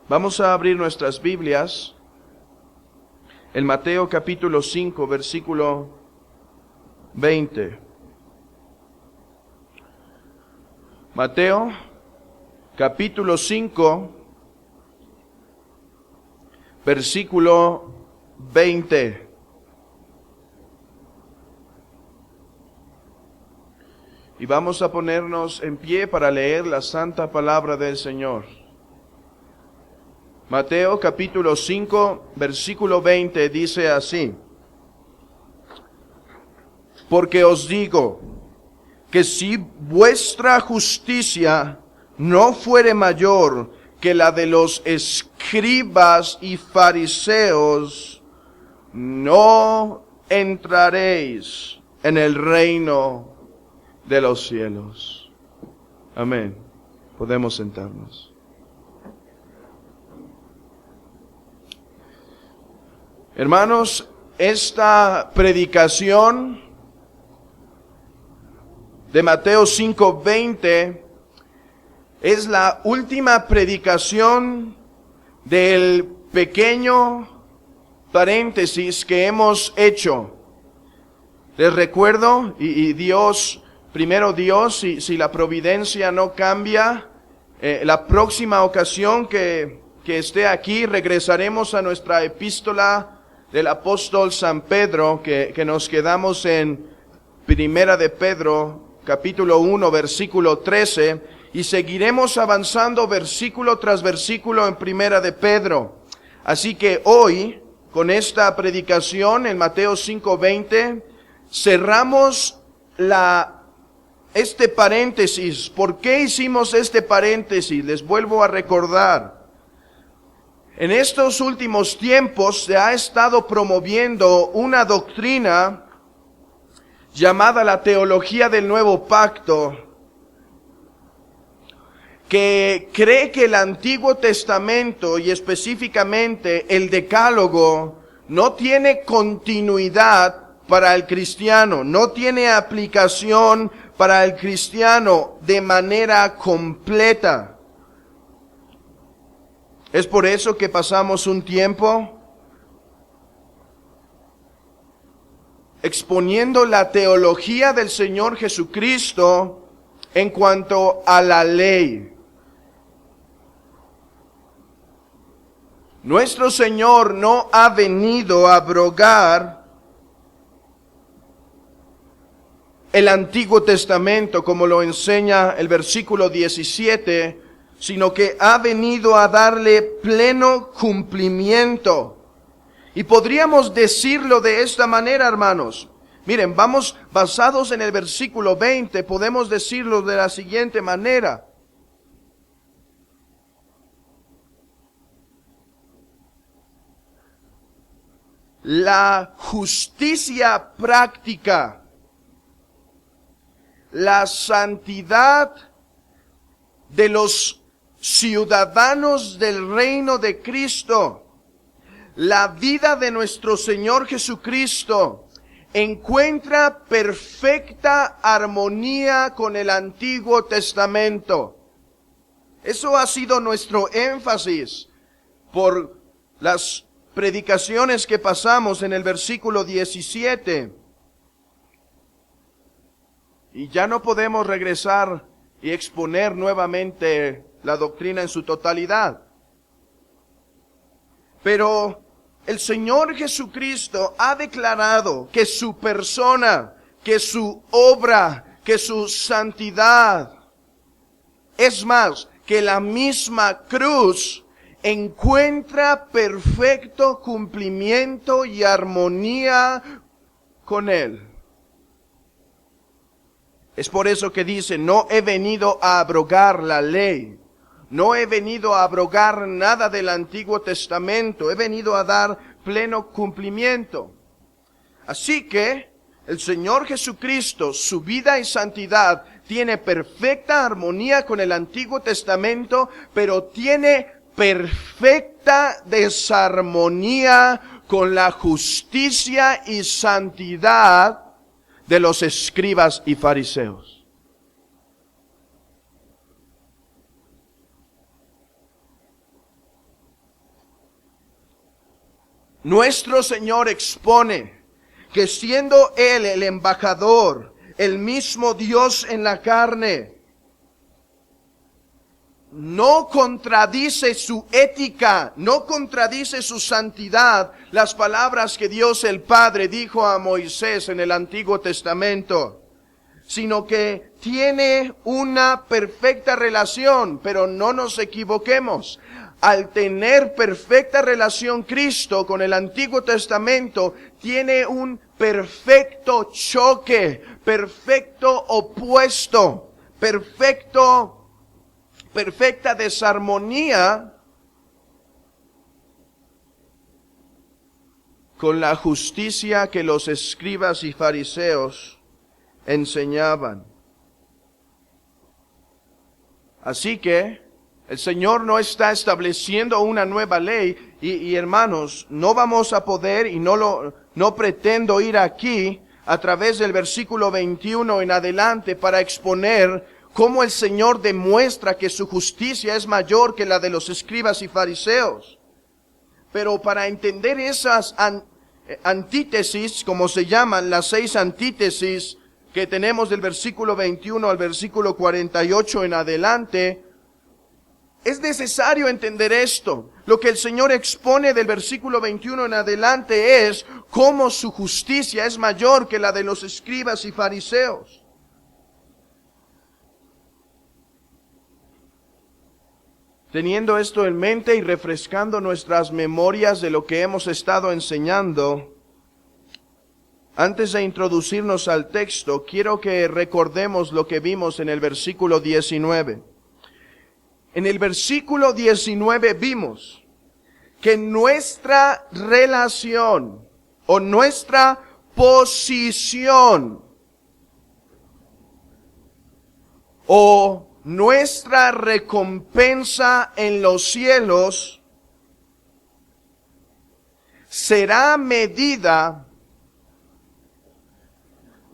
Vamos a abrir nuestras Biblias en Mateo capítulo 5, versículo 20. Mateo capítulo 5, versículo 20. Y vamos a ponernos en pie para leer la santa palabra del Señor. Mateo capítulo 5, versículo 20 dice así: Porque os digo que si vuestra justicia no fuere mayor que la de los escribas y fariseos, no entraréis en el reino de los cielos. Amén. Podemos sentarnos. Hermanos, esta predicación de Mateo 5:20 es la última predicación del pequeño paréntesis que hemos hecho. Les recuerdo, y Dios, primero Dios, si la providencia no cambia, la próxima ocasión que esté aquí, regresaremos a nuestra epístola del apóstol San Pedro, que nos quedamos en Primera de Pedro, capítulo 1, versículo 13, y seguiremos avanzando versículo tras versículo en Primera de Pedro. Así que hoy, con esta predicación en Mateo 5:20, cerramos este paréntesis. ¿Por qué hicimos este paréntesis? Les vuelvo a recordar. En estos últimos tiempos se ha estado promoviendo una doctrina llamada la teología del nuevo pacto, que cree que el Antiguo Testamento y específicamente el Decálogo no tiene continuidad para el cristiano, no tiene aplicación para el cristiano de manera completa. Es por eso que pasamos un tiempo exponiendo la teología del Señor Jesucristo en cuanto a la ley. Nuestro Señor no ha venido a abrogar el Antiguo Testamento, como lo enseña el versículo 17, sino que ha venido a darle pleno cumplimiento. Y podríamos decirlo de esta manera, hermanos. Miren, vamos basados en el versículo 20, podemos decirlo de la siguiente manera. La justicia práctica, la santidad de los ciudadanos del reino de Cristo, la vida de nuestro Señor Jesucristo, encuentra perfecta armonía con el Antiguo Testamento. Eso ha sido nuestro énfasis por las predicaciones que pasamos en el versículo 17. Y ya no podemos regresar y exponer nuevamente la doctrina en su totalidad. Pero el Señor Jesucristo ha declarado que su persona, que su obra, que su santidad, es más, que la misma cruz encuentra perfecto cumplimiento y armonía con Él. Es por eso que dice, no he venido a abrogar la ley. No he venido a abrogar nada del Antiguo Testamento. He venido a dar pleno cumplimiento. Así que el Señor Jesucristo, su vida y santidad, tiene perfecta armonía con el Antiguo Testamento, pero tiene perfecta desarmonía con la justicia y santidad de los escribas y fariseos. nuestro Señor expone que siendo Él el embajador, el mismo Dios en la carne, no contradice su ética, no contradice su santidad, las palabras que Dios el Padre dijo a Moisés en el Antiguo Testamento, sino que tiene una perfecta relación. Pero no nos equivoquemos, al tener perfecta relación Cristo con el Antiguo Testamento, tiene un perfecto choque, perfecto opuesto, perfecta desarmonía con la justicia que los escribas y fariseos enseñaban. Así que el Señor no está estableciendo una nueva ley y hermanos, no vamos a poder y no pretendo ir aquí a través del versículo 21 en adelante para exponer cómo el Señor demuestra que su justicia es mayor que la de los escribas y fariseos. Pero para entender esas antítesis, como se llaman, las 6 antítesis que tenemos del versículo 21 al versículo 48 en adelante, es necesario entender esto. Lo que el Señor expone del versículo 21 en adelante es cómo su justicia es mayor que la de los escribas y fariseos. Teniendo esto en mente y refrescando nuestras memorias de lo que hemos estado enseñando, antes de introducirnos al texto, quiero que recordemos lo que vimos en el versículo 19. En el versículo 19 vimos que nuestra relación o nuestra posición o nuestra recompensa en los cielos será medida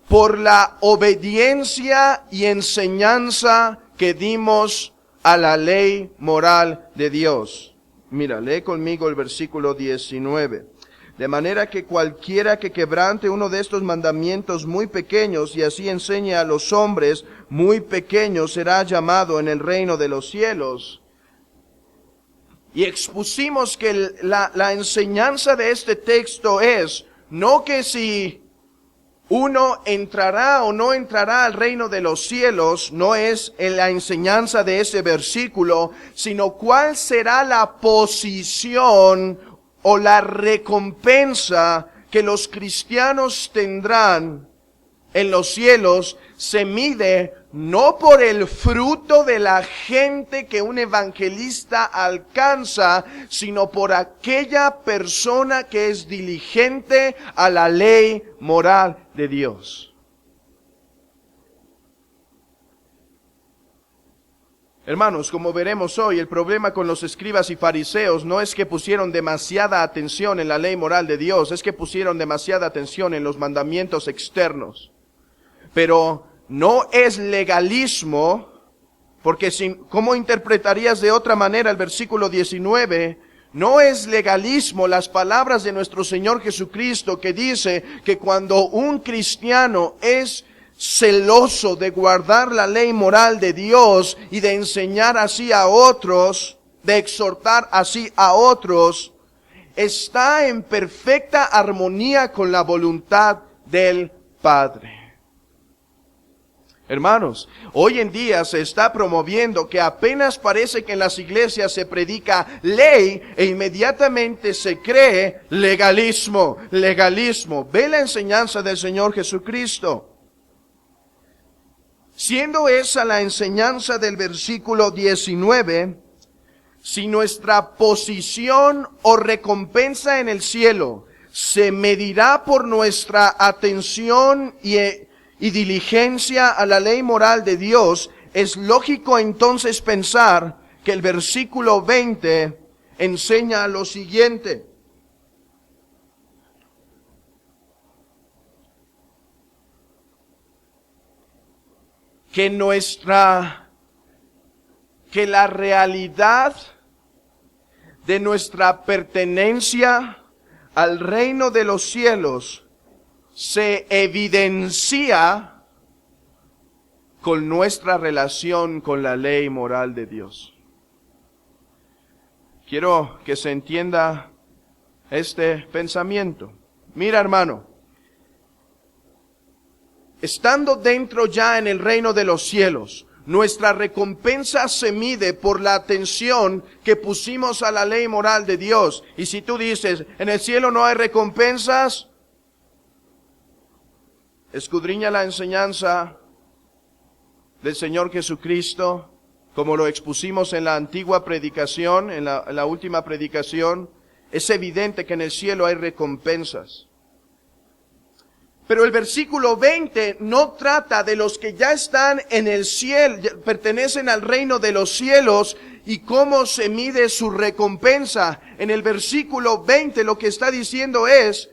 por la obediencia y enseñanza que dimos a la ley moral de Dios. Mira, lee conmigo el versículo 19. De manera que cualquiera que quebrante uno de estos mandamientos muy pequeños y así enseñe a los hombres muy pequeños será llamado en el reino de los cielos. Y expusimos que la enseñanza de este texto es no que si uno entrará o no entrará al reino de los cielos, no es en la enseñanza de ese versículo, sino cuál será la posición o la recompensa que los cristianos tendrán en los cielos. Se mide no por el fruto de la gente que un evangelista alcanza, sino por aquella persona que es diligente a la ley moral de Dios. Hermanos, como veremos hoy, el problema con los escribas y fariseos no es que pusieron demasiada atención en la ley moral de Dios, es que pusieron demasiada atención en los mandamientos externos. Pero no es legalismo, porque ¿cómo interpretarías de otra manera el versículo 19? No es legalismo las palabras de nuestro Señor Jesucristo que dice que cuando un cristiano es celoso de guardar la ley moral de Dios y de enseñar así a otros, de exhortar así a otros, está en perfecta armonía con la voluntad del Padre. Hermanos, hoy en día se está promoviendo que apenas parece que en las iglesias se predica ley e inmediatamente se cree legalismo. Ve la enseñanza del Señor Jesucristo. Siendo esa la enseñanza del versículo 19, si nuestra posición o recompensa en el cielo se medirá por nuestra atención y diligencia a la ley moral de Dios, es lógico entonces pensar que el versículo 20 enseña lo siguiente. Que la realidad de nuestra pertenencia al reino de los cielos se evidencia con nuestra relación con la ley moral de Dios. Quiero que se entienda este pensamiento. Mira, hermano, estando dentro ya en el reino de los cielos, nuestra recompensa se mide por la atención que pusimos a la ley moral de Dios. Y si tú dices, en el cielo no hay recompensas, escudriña la enseñanza del Señor Jesucristo, como lo expusimos en la antigua predicación, en la última predicación. Es evidente que en el cielo hay recompensas. Pero el versículo 20 no trata de los que ya están en el cielo, pertenecen al reino de los cielos y cómo se mide su recompensa. En el versículo 20 lo que está diciendo es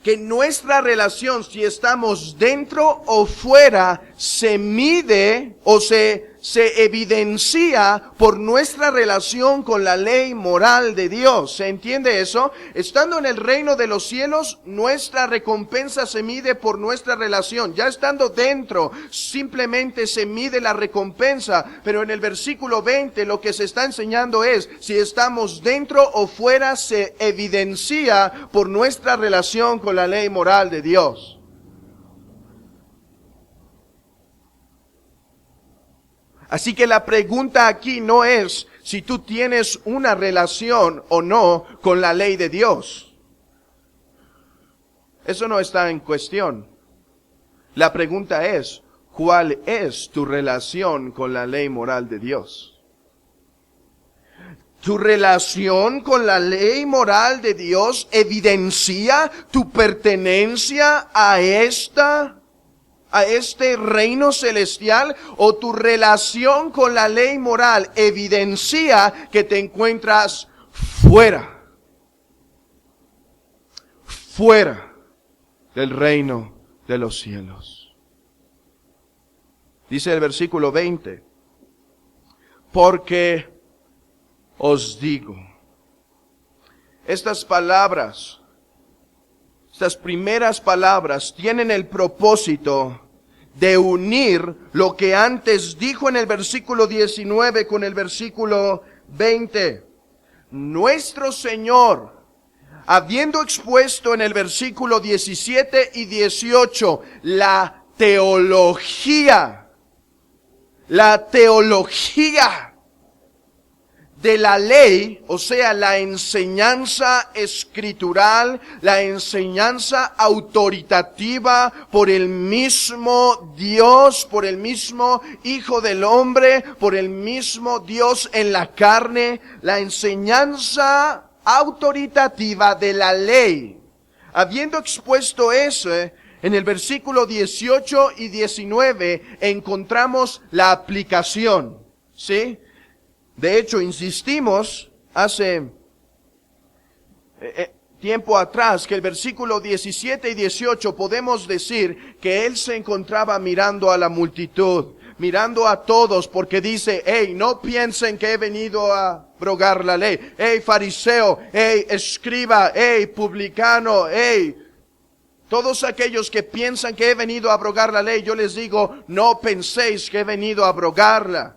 que nuestra relación, si estamos dentro o fuera, se mide o se evidencia por nuestra relación con la ley moral de Dios. ¿Se entiende eso? Estando en el reino de los cielos, nuestra recompensa se mide por nuestra relación. Ya estando dentro, simplemente se mide la recompensa. Pero en el versículo 20 lo que se está enseñando es, si estamos dentro o fuera, se evidencia por nuestra relación con la ley moral de Dios. Así que la pregunta aquí no es si tú tienes una relación o no con la ley de Dios. Eso no está en cuestión. La pregunta es, ¿cuál es tu relación con la ley moral de Dios? ¿Tu relación con la ley moral de Dios evidencia tu pertenencia a este reino celestial, o tu relación con la ley moral evidencia que te encuentras fuera del reino de los cielos? Dice el versículo 20, porque os digo, estas palabras, estas primeras palabras tienen el propósito de unir lo que antes dijo en el versículo 19 con el versículo 20. Nuestro Señor, habiendo expuesto en el versículo 17 y 18 la teología de la ley, o sea, la enseñanza escritural, la enseñanza autoritativa por el mismo Dios, por el mismo Hijo del Hombre, por el mismo Dios en la carne, la enseñanza autoritativa de la ley. Habiendo expuesto eso, en el versículo 18 y 19 encontramos la aplicación, ¿sí? De hecho, insistimos hace tiempo atrás que el versículo 17 y 18 podemos decir que él se encontraba mirando a la multitud, mirando a todos, porque dice, hey, no piensen que he venido a abrogar la ley. Hey, fariseo, hey, escriba, hey, publicano, hey, todos aquellos que piensan que he venido a abrogar la ley, yo les digo, no penséis que he venido a abrogarla.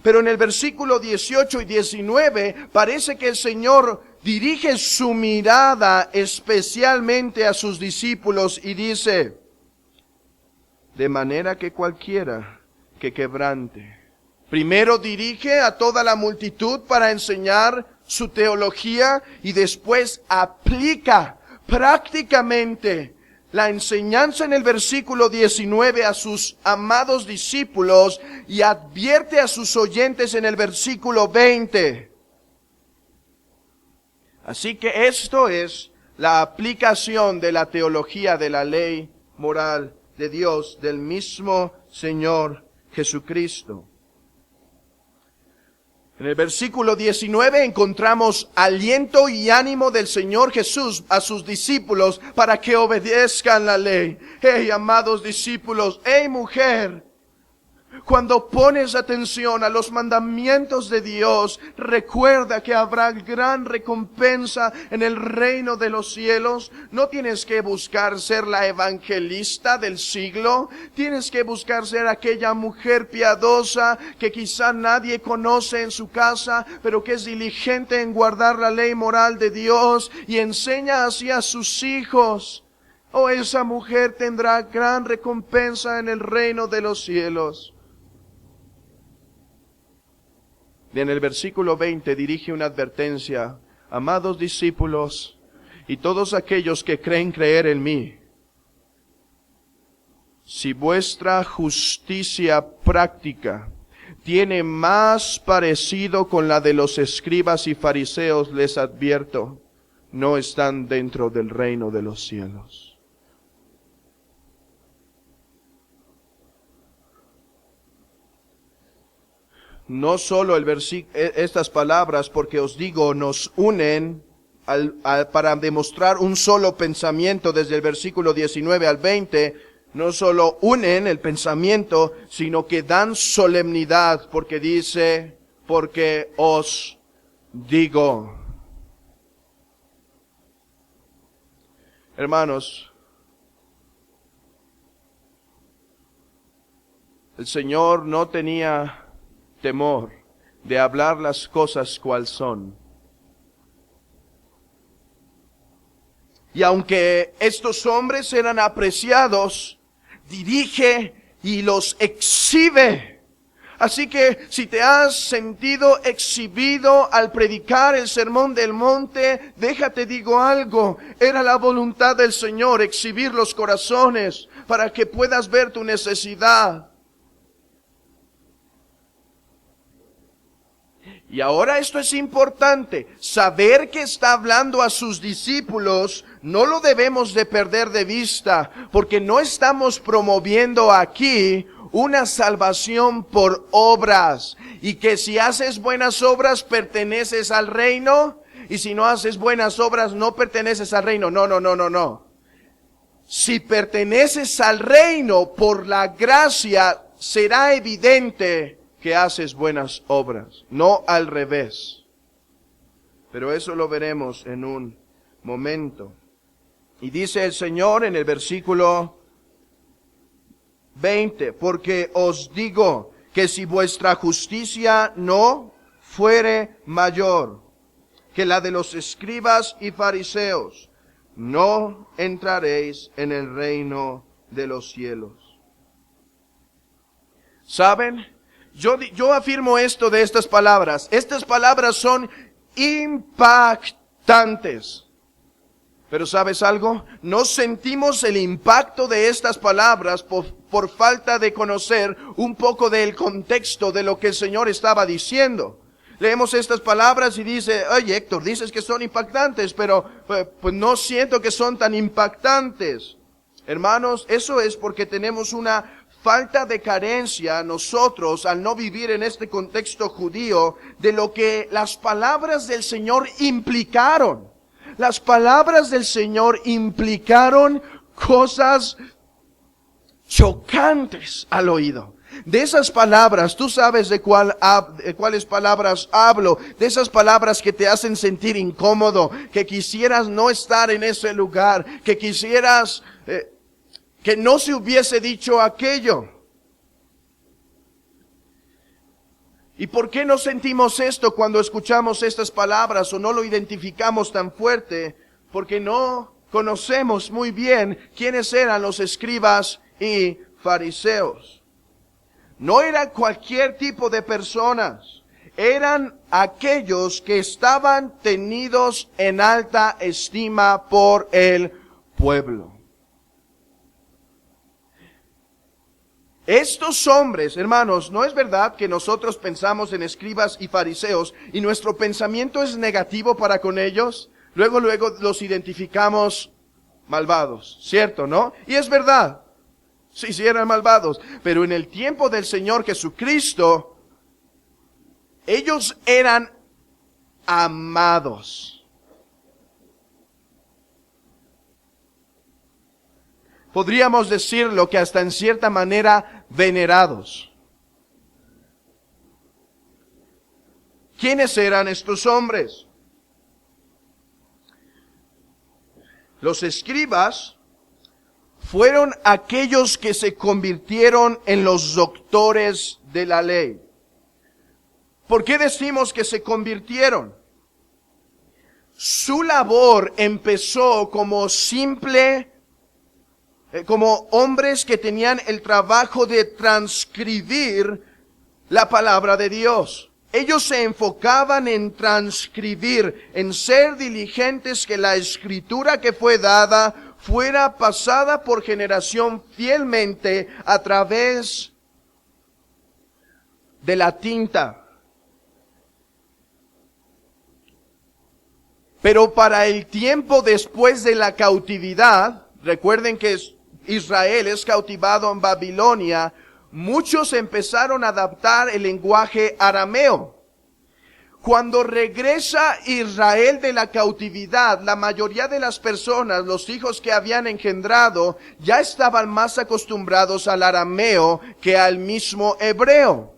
Pero en el versículo 18 y 19 parece que el Señor dirige su mirada especialmente a sus discípulos y dice, de manera que cualquiera que quebrante. Primero dirige a toda la multitud para enseñar su teología y después aplica prácticamente la enseñanza en el versículo 19 a sus amados discípulos y advierte a sus oyentes en el versículo 20. Así que esto es la aplicación de la teología de la ley moral de Dios, del mismo Señor Jesucristo. En el versículo 19 encontramos aliento y ánimo del Señor Jesús a sus discípulos para que obedezcan la ley. Hey, amados discípulos, hey, mujer, Cuando pones atención a los mandamientos de Dios, recuerda que habrá gran recompensa en el reino de los cielos. No tienes que buscar ser la evangelista del siglo. Tienes que buscar ser aquella mujer piadosa que quizá nadie conoce en su casa, pero que es diligente en guardar la ley moral de Dios y enseña así a sus hijos. Oh, esa mujer tendrá gran recompensa en el reino de los cielos. Y en el versículo 20 dirige una advertencia: amados discípulos y todos aquellos que creen creer en mí, si vuestra justicia práctica tiene más parecido con la de los escribas y fariseos, les advierto, no están dentro del reino de los cielos. No solo estas palabras, porque os digo, nos unen para demostrar un solo pensamiento desde el versículo 19 al 20, no solo unen el pensamiento, sino que dan solemnidad, porque dice, porque os digo. Hermanos, el Señor no tenía temor de hablar las cosas cual son. Y aunque estos hombres eran apreciados, dirige y los exhibe. Así que si te has sentido exhibido al predicar el sermón del monte, déjate digo algo, era la voluntad del Señor exhibir los corazones para que puedas ver tu necesidad. Y ahora esto es importante, saber que está hablando a sus discípulos, no lo debemos de perder de vista, porque no estamos promoviendo aquí una salvación por obras, y que si haces buenas obras perteneces al reino, y si no haces buenas obras no perteneces al reino. No. Si perteneces al reino por la gracia, será evidente que haces buenas obras, no al revés. Pero eso lo veremos en un momento. Y dice el Señor en el versículo 20, porque os digo que si vuestra justicia no fuere mayor que la de los escribas y fariseos, no entraréis en el reino de los cielos. ¿Saben? Yo afirmo esto de estas palabras. Estas palabras son impactantes. Pero ¿sabes algo? No sentimos el impacto de estas palabras por falta de conocer un poco del contexto de lo que el Señor estaba diciendo. Leemos estas palabras y dice, oye Héctor, dices que son impactantes, pero pues no siento que son tan impactantes. Hermanos, eso es porque tenemos una falta de carencia nosotros al no vivir en este contexto judío de lo que las palabras del Señor implicaron. Las palabras del Señor implicaron cosas chocantes al oído. De esas palabras, tú sabes de cuáles palabras hablo, de esas palabras que te hacen sentir incómodo, que quisieras no estar en ese lugar, que quisieras que no se hubiese dicho aquello. ¿Y por qué no sentimos esto cuando escuchamos estas palabras o no lo identificamos tan fuerte? Porque no conocemos muy bien quiénes eran los escribas y fariseos. No eran cualquier tipo de personas. Eran aquellos que estaban tenidos en alta estima por el pueblo. Estos hombres, hermanos, ¿no es verdad que nosotros pensamos en escribas y fariseos y nuestro pensamiento es negativo para con ellos? Luego los identificamos malvados, ¿cierto, no? Y es verdad, sí eran malvados, pero en el tiempo del Señor Jesucristo, ellos eran amados. Podríamos decirlo que hasta en cierta manera venerados. ¿Quiénes eran estos hombres? Los escribas fueron aquellos que se convirtieron en los doctores de la ley. ¿Por qué decimos que se convirtieron? Su labor empezó como hombres que tenían el trabajo de transcribir la palabra de Dios. Ellos se enfocaban en transcribir, en ser diligentes que la escritura que fue dada fuera pasada por generación fielmente a través de la tinta. Pero para el tiempo después de la cautividad, recuerden que Israel es cautivado en Babilonia, muchos empezaron a adaptar el lenguaje arameo. Cuando regresa Israel de la cautividad, la mayoría de las personas, los hijos que habían engendrado, ya estaban más acostumbrados al arameo que al mismo hebreo.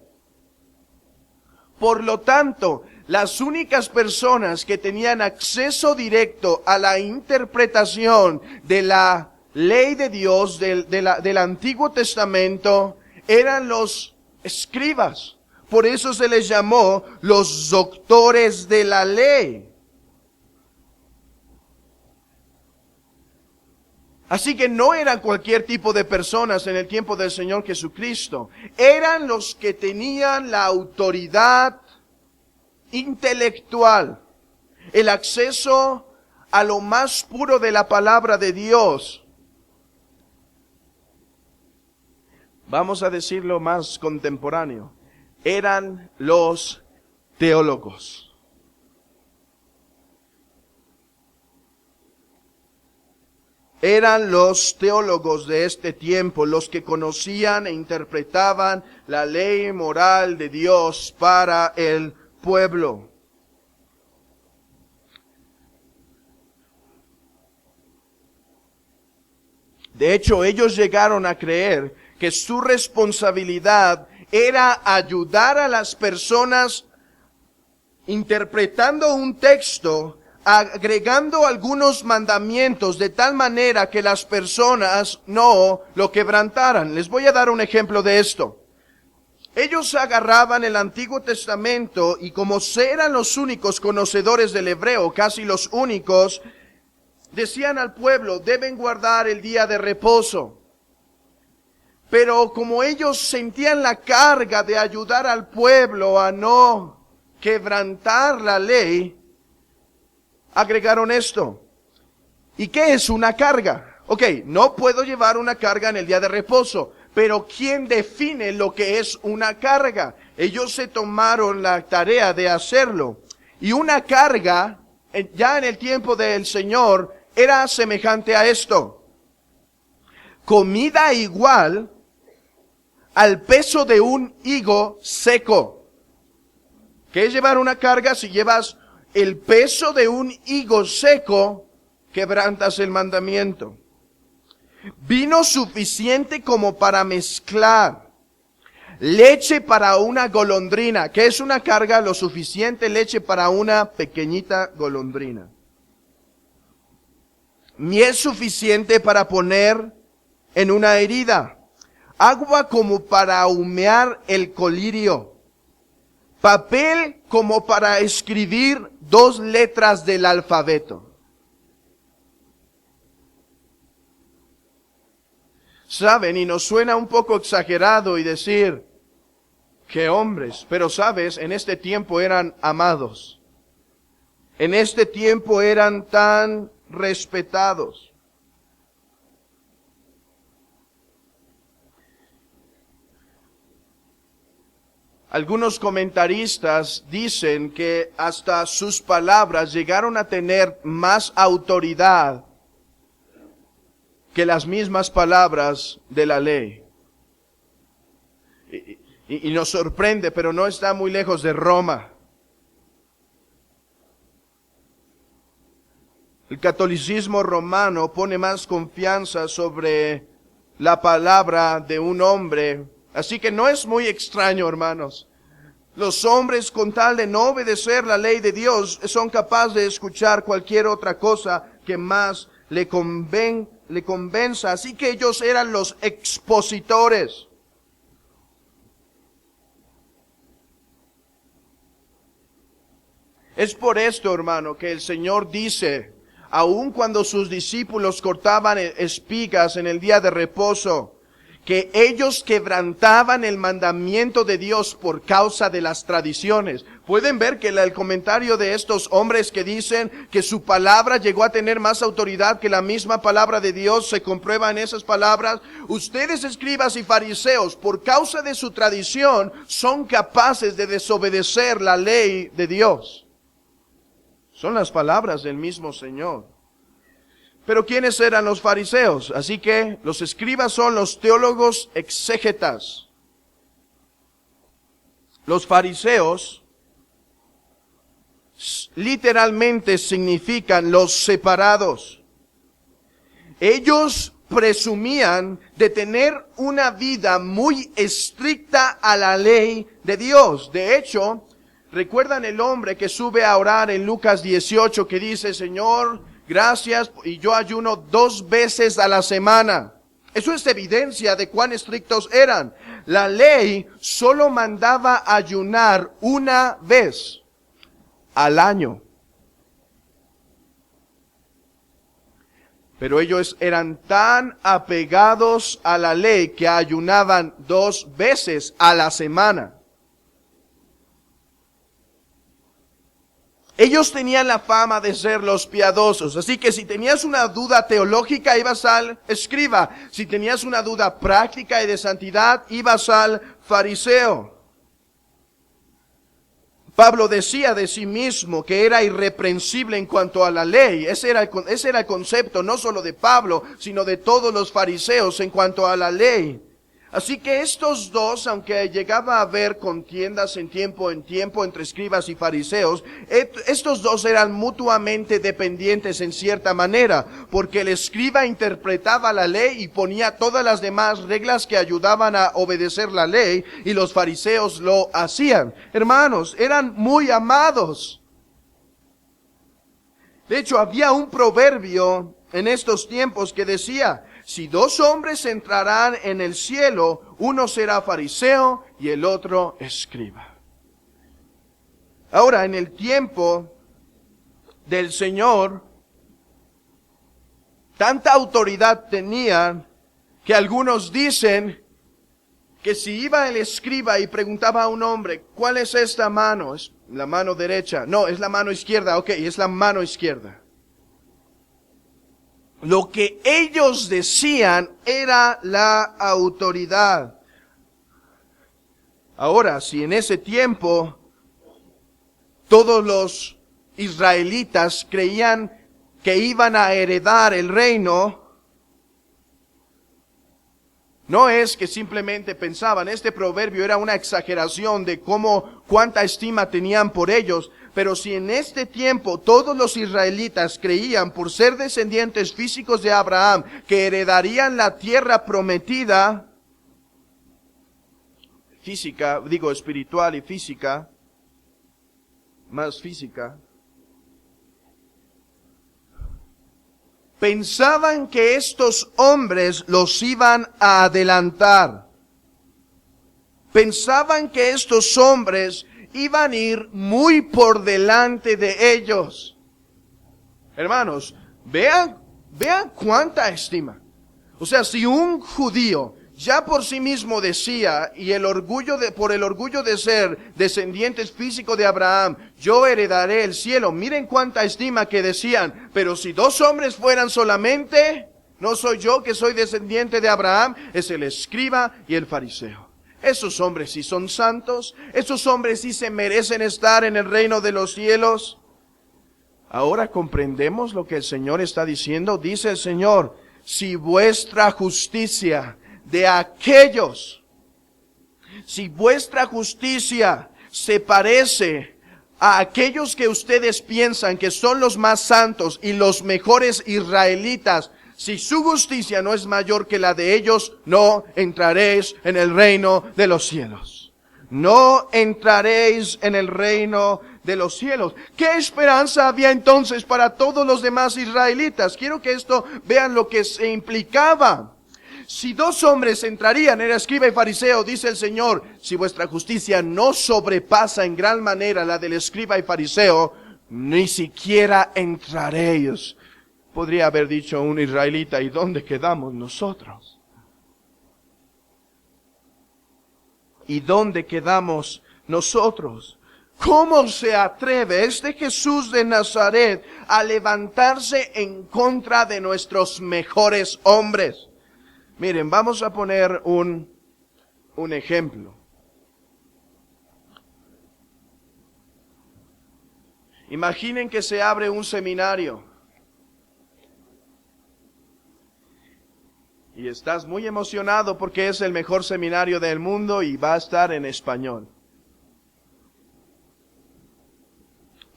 Por lo tanto, las únicas personas que tenían acceso directo a la interpretación de la ley de Dios del Antiguo Testamento eran los escribas. Por eso se les llamó los doctores de la ley. Así que no eran cualquier tipo de personas en el tiempo del Señor Jesucristo. Eran los que tenían la autoridad intelectual, el acceso a lo más puro de la palabra de Dios. Vamos a decirlo más contemporáneo. Eran los teólogos. Eran los teólogos de este tiempo, los que conocían e interpretaban la ley moral de Dios para el pueblo. De hecho, ellos llegaron a creer que su responsabilidad era ayudar a las personas interpretando un texto, agregando algunos mandamientos de tal manera que las personas no lo quebrantaran. Les voy a dar un ejemplo de esto. Ellos agarraban el Antiguo Testamento y como eran los únicos conocedores del hebreo, casi los únicos, decían al pueblo, deben guardar el día de reposo. Pero como ellos sentían la carga de ayudar al pueblo a no quebrantar la ley, agregaron esto. ¿Y qué es una carga? Ok, no puedo llevar una carga en el día de reposo. Pero ¿quién define lo que es una carga? Ellos se tomaron la tarea de hacerlo. Y una carga, ya en el tiempo del Señor, era semejante a esto. Comida igual al peso de un higo seco. ¿Qué es llevar una carga? Si llevas el peso de un higo seco, quebrantas el mandamiento. Vino suficiente como para mezclar. Leche para una golondrina. ¿Qué es una carga? Lo suficiente leche para una pequeñita golondrina. Miel suficiente para poner en una herida. Agua como para humear el colirio. Papel como para escribir 2 letras del alfabeto. Saben, y nos suena un poco exagerado y decir, qué hombres, pero sabes, en este tiempo eran amados. En este tiempo eran tan respetados. Algunos comentaristas dicen que hasta sus palabras llegaron a tener más autoridad que las mismas palabras de la ley. Y nos sorprende, pero no está muy lejos de Roma. El catolicismo romano pone más confianza sobre la palabra de un hombre. Así que no es muy extraño, hermanos, Los hombres, con tal de no obedecer la ley de Dios, son capaces de escuchar cualquier otra cosa que más le convenza. Así que ellos eran los expositores. Es por esto, hermano, que el Señor dice, aun cuando sus discípulos cortaban espigas en el día de reposo, que ellos quebrantaban el mandamiento de Dios por causa de las tradiciones. Pueden ver que el comentario de estos hombres que dicen que su palabra llegó a tener más autoridad que la misma palabra de Dios, se comprueba en esas palabras. Ustedes, escribas y fariseos, por causa de su tradición, son capaces de desobedecer la ley de Dios. Son las palabras del mismo Señor. Pero ¿quiénes eran los fariseos? Así que los escribas son los teólogos exégetas. Los fariseos literalmente significan los separados. Ellos presumían de tener una vida muy estricta a la ley de Dios. De hecho, ¿recuerdan el hombre que sube a orar en Lucas 18 que dice, Señor, gracias, y yo ayuno 2 veces a la semana? Eso es evidencia de cuán estrictos eran. La ley solo mandaba ayunar una vez al año. Pero ellos eran tan apegados a la ley que ayunaban 2 veces a la semana. Ellos tenían la fama de ser los piadosos, así que si tenías una duda teológica, ibas al escriba. Si tenías una duda práctica y de santidad, ibas al fariseo. Pablo decía de sí mismo que era irreprensible en cuanto a la ley. Ese era el concepto no solo de Pablo, sino de todos los fariseos en cuanto a la ley. Así que estos dos, aunque llegaba a haber contiendas en tiempo entre escribas y fariseos, estos dos eran mutuamente dependientes en cierta manera, porque el escriba interpretaba la ley y ponía todas las demás reglas que ayudaban a obedecer la ley, y los fariseos lo hacían. Hermanos, eran muy amados. De hecho, había un proverbio en estos tiempos que decía, si 2 hombres entrarán en el cielo, uno será fariseo y el otro escriba. Ahora, en el tiempo del Señor, tanta autoridad tenían que algunos dicen que si iba el escriba y preguntaba a un hombre, ¿cuál es esta mano? ¿Es la mano derecha? No, es la mano izquierda. Ok, es la mano izquierda. Lo que ellos decían era la autoridad. Ahora, si en ese tiempo todos los israelitas creían que iban a heredar el reino, no es que simplemente pensaban, este proverbio era una exageración de cuánta estima tenían por ellos. Pero si en este tiempo todos los israelitas creían, por ser descendientes físicos de Abraham, que heredarían la tierra prometida, espiritual y física, más física, pensaban que estos hombres los iban a adelantar. Pensaban que estos hombres iban a ir muy por delante de ellos. Hermanos, vean cuánta estima. O sea, si un judío ya por sí mismo decía, y por el orgullo de ser descendientes físicos de Abraham, yo heredaré el cielo. Miren cuánta estima que decían. Pero si 2 hombres fueran solamente, no soy yo que soy descendiente de Abraham, es el escriba y el fariseo. Esos hombres sí son santos, esos hombres sí se merecen estar en el reino de los cielos. Ahora comprendemos lo que el Señor está diciendo. Dice el Señor, si vuestra justicia se parece a aquellos que ustedes piensan que son los más santos y los mejores israelitas, si su justicia no es mayor que la de ellos, no entraréis en el reino de los cielos. no entraréis en el reino de los cielos. ¿Qué esperanza había entonces para todos los demás israelitas? Quiero que esto vean lo que se implicaba. Si dos hombres entrarían, era escriba y fariseo, dice el Señor, si vuestra justicia no sobrepasa en gran manera la del escriba y fariseo, ni siquiera entraréis. Podría haber dicho un israelita, ¿y dónde quedamos nosotros? ¿Y dónde quedamos nosotros? ¿Cómo se atreve este Jesús de Nazaret a levantarse en contra de nuestros mejores hombres? Miren, vamos a poner un ejemplo. Imaginen que se abre un seminario. Y estás muy emocionado porque es el mejor seminario del mundo y va a estar en español.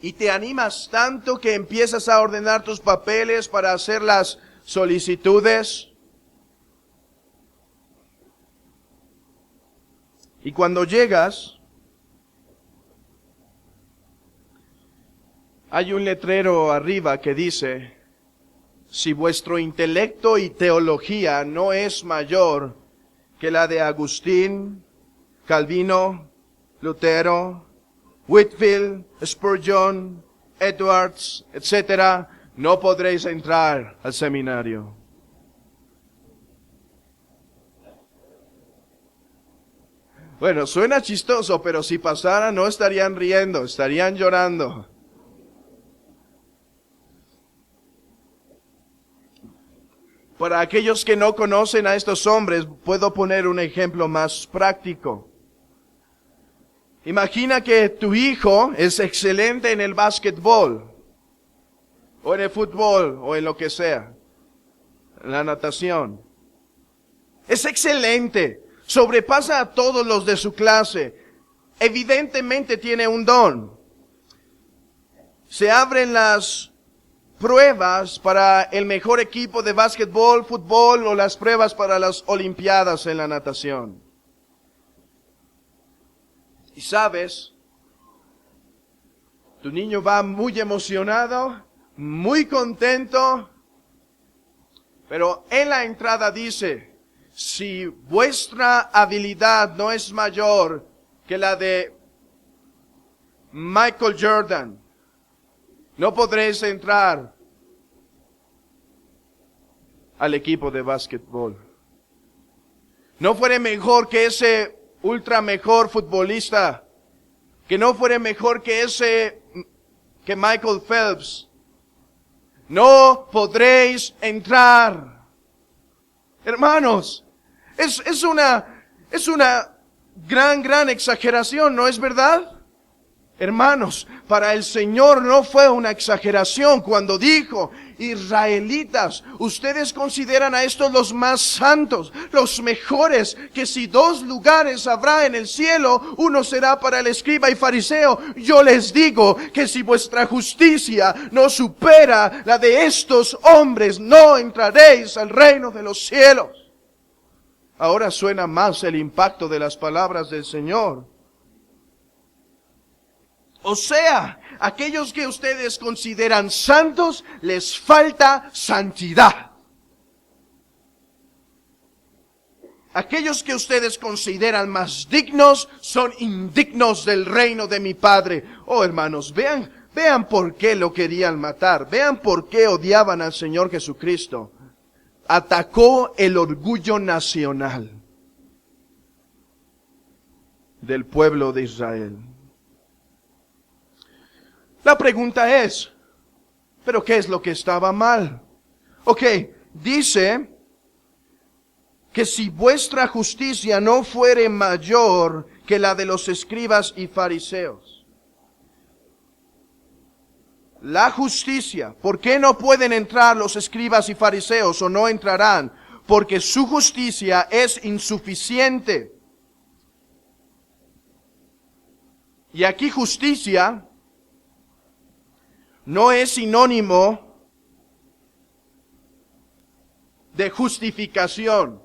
Y te animas tanto que empiezas a ordenar tus papeles para hacer las solicitudes. Y cuando llegas, hay un letrero arriba que dice, si vuestro intelecto y teología no es mayor que la de Agustín, Calvino, Lutero, Whitefield, Spurgeon, Edwards, etc., no podréis entrar al seminario. Bueno, suena chistoso, pero si pasara no estarían riendo, estarían llorando. Para aquellos que no conocen a estos hombres, puedo poner un ejemplo más práctico. Imagina que tu hijo es excelente en el básquetbol, o en el fútbol, o en lo que sea, en la natación. Es excelente. Sobrepasa a todos los de su clase. Evidentemente tiene un don. Se abren las pruebas para el mejor equipo de básquetbol, fútbol o las pruebas para las olimpiadas en la natación. Y sabes, tu niño va muy emocionado, muy contento, pero en la entrada dice, si vuestra habilidad no es mayor que la de Michael Jordan, no podréis entrar al equipo de básquetbol. No fuere mejor que ese ultra mejor futbolista, que no fuere mejor que Michael Phelps. No podréis entrar. Hermanos, es una gran exageración, ¿no es verdad? Hermanos, para el Señor no fue una exageración cuando dijo, israelitas, ustedes consideran a estos los más santos, los mejores, que si 2 lugares habrá en el cielo, uno será para el escriba y fariseo. Yo les digo que si vuestra justicia no supera la de estos hombres, no entraréis al reino de los cielos. Ahora suena más el impacto de las palabras del Señor. O sea, aquellos que ustedes consideran santos, les falta santidad. Aquellos que ustedes consideran más dignos, son indignos del reino de mi Padre. Oh, hermanos, vean por qué lo querían matar. Vean por qué odiaban al Señor Jesucristo. Atacó el orgullo nacional del pueblo de Israel. La pregunta es, ¿pero qué es lo que estaba mal? Ok, dice que si vuestra justicia no fuere mayor que la de los escribas y fariseos. La justicia, ¿por qué no pueden entrar los escribas y fariseos o no entrarán? Porque su justicia es insuficiente. Y aquí justicia no es sinónimo de justificación.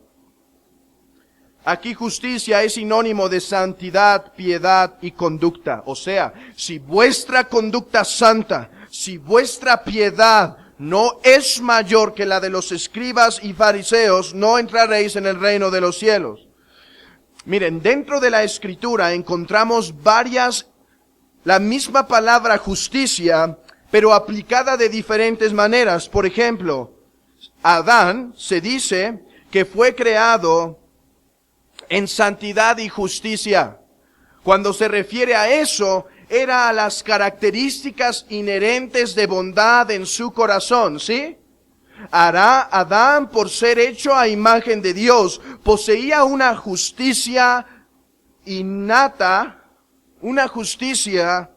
Aquí justicia es sinónimo de santidad, piedad y conducta. O sea, si vuestra conducta santa, si vuestra piedad no es mayor que la de los escribas y fariseos, no entraréis en el reino de los cielos. Miren, dentro de la Escritura encontramos la misma palabra justicia, pero aplicada de diferentes maneras. Por ejemplo, Adán se dice que fue creado en santidad y justicia. Cuando se refiere a eso, era a las características inherentes de bondad en su corazón, ¿sí? Adán, por ser hecho a imagen de Dios, poseía una justicia innata, una justicia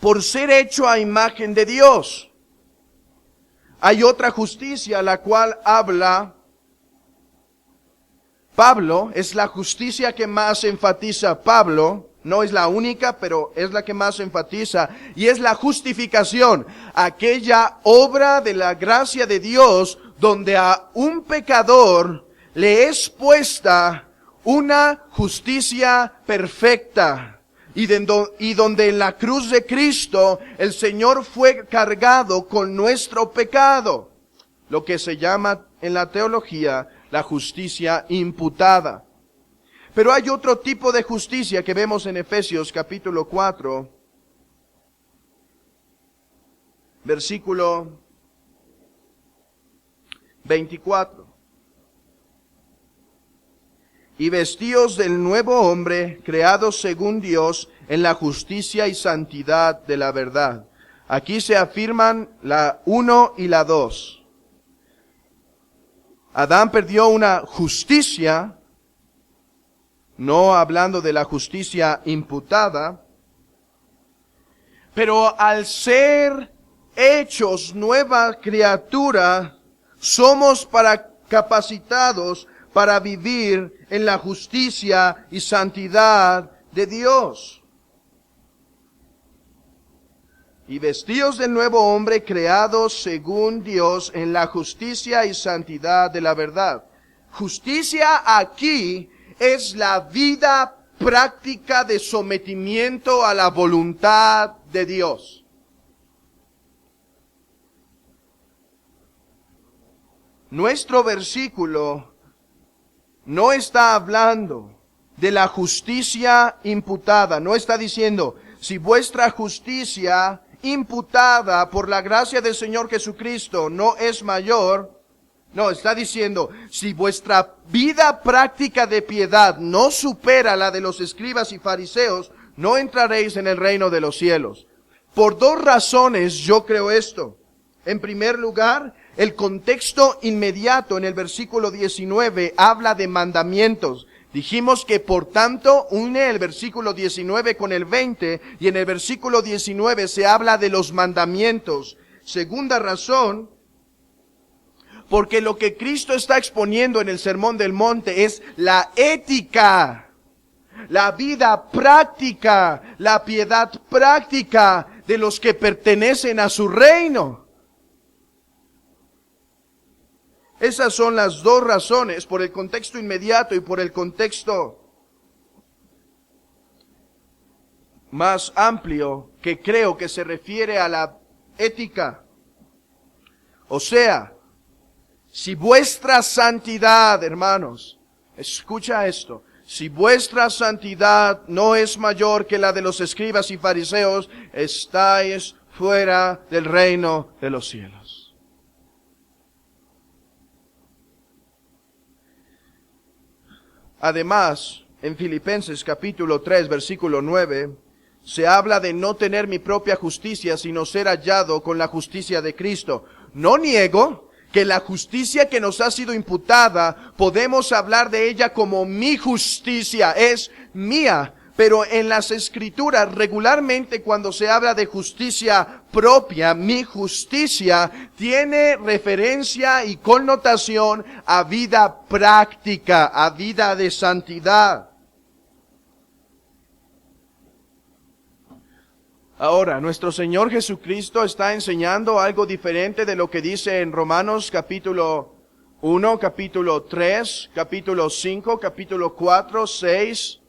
por ser hecho a imagen de Dios. Hay otra justicia, la cual habla Pablo, es la justicia que más enfatiza Pablo, no es la única, pero es la que más enfatiza, y es la justificación, aquella obra de la gracia de Dios, donde a un pecador le es puesta una justicia perfecta, y donde en la cruz de Cristo el Señor fue cargado con nuestro pecado, lo que se llama en la teología la justicia imputada. Pero hay otro tipo de justicia que vemos en Efesios capítulo 4, versículo 24. Y vestíos del nuevo hombre, creados según Dios, en la justicia y santidad de la verdad. Aquí se afirman la 1 y la 2. Adán perdió una justicia, no hablando de la justicia imputada, pero al ser hechos nueva criatura, somos capacitados para vivir en la justicia y santidad de Dios. Y vestíos del nuevo hombre, creados según Dios en la justicia y santidad de la verdad. Justicia aquí es la vida práctica de sometimiento a la voluntad de Dios. Nuestro versículo no está hablando de la justicia imputada, no está diciendo, si vuestra justicia imputada por la gracia del Señor Jesucristo no es mayor, no, está diciendo, si vuestra vida práctica de piedad no supera la de los escribas y fariseos, no entraréis en el reino de los cielos. Por dos razones yo creo esto. En primer lugar, el contexto inmediato en el versículo 19 habla de mandamientos. Dijimos que por tanto une el versículo 19 con el 20 y en el versículo 19 se habla de los mandamientos. Segunda razón, porque lo que Cristo está exponiendo en el Sermón del Monte es la ética, la vida práctica, la piedad práctica de los que pertenecen a su reino. Esas son las dos razones, por el contexto inmediato y por el contexto más amplio, que creo que se refiere a la ética. O sea, si vuestra santidad, hermanos, escucha esto, si vuestra santidad no es mayor que la de los escribas y fariseos, estáis fuera del reino de los cielos. Además, en Filipenses capítulo 3, versículo 9, se habla de no tener mi propia justicia, sino ser hallado con la justicia de Cristo. No niego que la justicia que nos ha sido imputada, podemos hablar de ella como mi justicia, es mía. Pero en las Escrituras, regularmente cuando se habla de justicia propia, mi justicia, tiene referencia y connotación a vida práctica, a vida de santidad. Ahora, nuestro Señor Jesucristo está enseñando algo diferente de lo que dice en Romanos capítulo 1, capítulo 3, capítulo 5, capítulo 4, 6.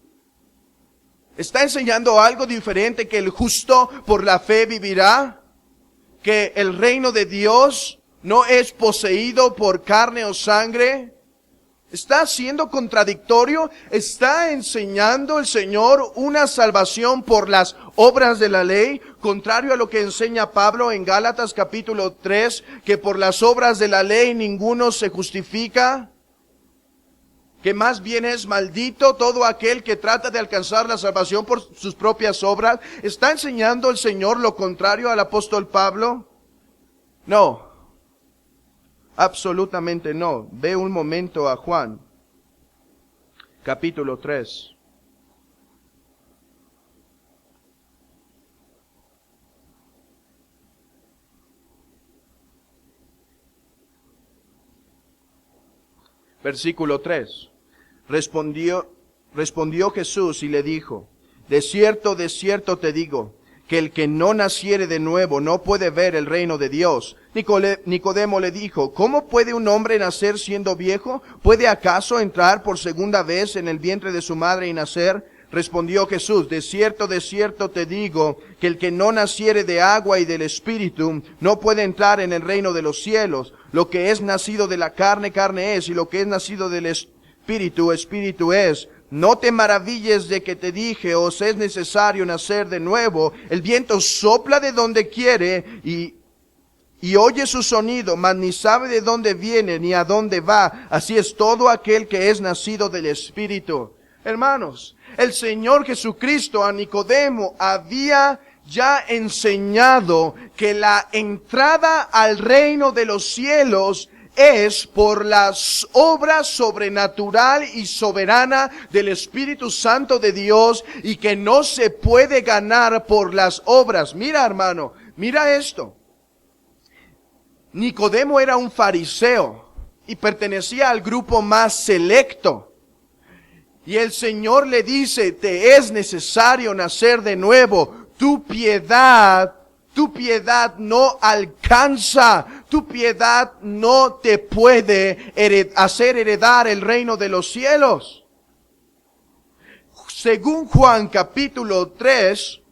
¿Está enseñando algo diferente, que el justo por la fe vivirá? ¿Que el reino de Dios no es poseído por carne o sangre? ¿Está siendo contradictorio? ¿Está enseñando el Señor una salvación por las obras de la ley? Contrario a lo que enseña Pablo en Gálatas capítulo 3, que por las obras de la ley ninguno se justifica. Que más bien es maldito todo aquel que trata de alcanzar la salvación por sus propias obras. ¿Está enseñando el Señor lo contrario al apóstol Pablo? No. Absolutamente no. Ve un momento a Juan, capítulo 3. Versículo 3. Respondió Jesús y le dijo: de cierto te digo, que el que no naciere de nuevo no puede ver el reino de Dios. Nicodemo le dijo: ¿cómo puede un hombre nacer siendo viejo? ¿Puede acaso entrar por segunda vez en el vientre de su madre y nacer? Respondió Jesús: de cierto te digo, que el que no naciere de agua y del Espíritu no puede entrar en el reino de los cielos. Lo que es nacido de la carne, carne es, y lo que es nacido del Espíritu, Espíritu es. No te maravilles de que te dije, os es necesario nacer de nuevo. El viento sopla de donde quiere y oye su sonido, mas ni sabe de dónde viene ni a dónde va. Así es todo aquel que es nacido del Espíritu. Hermanos, el Señor Jesucristo a Nicodemo había ya enseñado que la entrada al reino de los cielos es por las obras sobrenatural y soberana del Espíritu Santo de Dios, y que no se puede ganar por las obras. Mira, hermano, mira esto. Nicodemo era un fariseo y pertenecía al grupo más selecto. Y el Señor le dice: te es necesario nacer de nuevo. Tu piedad no alcanza, tu piedad no te puede hacer heredar el reino de los cielos. Según Juan capítulo 3,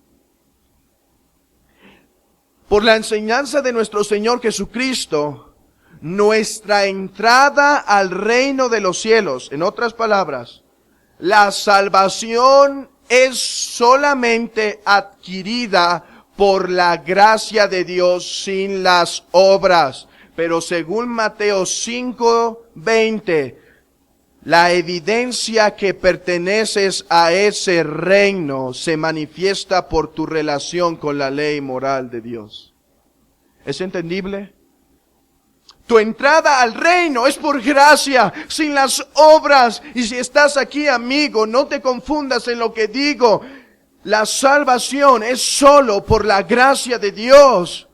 por la enseñanza de nuestro Señor Jesucristo, nuestra entrada al reino de los cielos, en otras palabras, la salvación es solamente adquirida por la gracia de Dios sin las obras. Pero según Mateo 5:20, la evidencia que perteneces a ese reino se manifiesta por tu relación con la ley moral de Dios. ¿Es entendible? Tu entrada al reino es por gracia, sin las obras. Y si estás aquí, amigo, no te confundas en lo que digo. La salvación es solo por la gracia de Dios.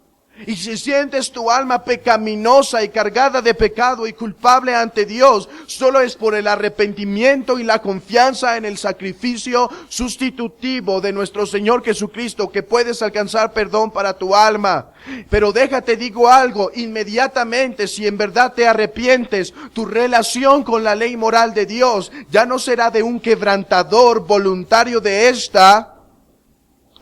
Y si sientes tu alma pecaminosa y cargada de pecado y culpable ante Dios, solo es por el arrepentimiento y la confianza en el sacrificio sustitutivo de nuestro Señor Jesucristo que puedes alcanzar perdón para tu alma. Pero déjate digo algo, inmediatamente, si en verdad te arrepientes, tu relación con la ley moral de Dios ya no será de un quebrantador voluntario de esta,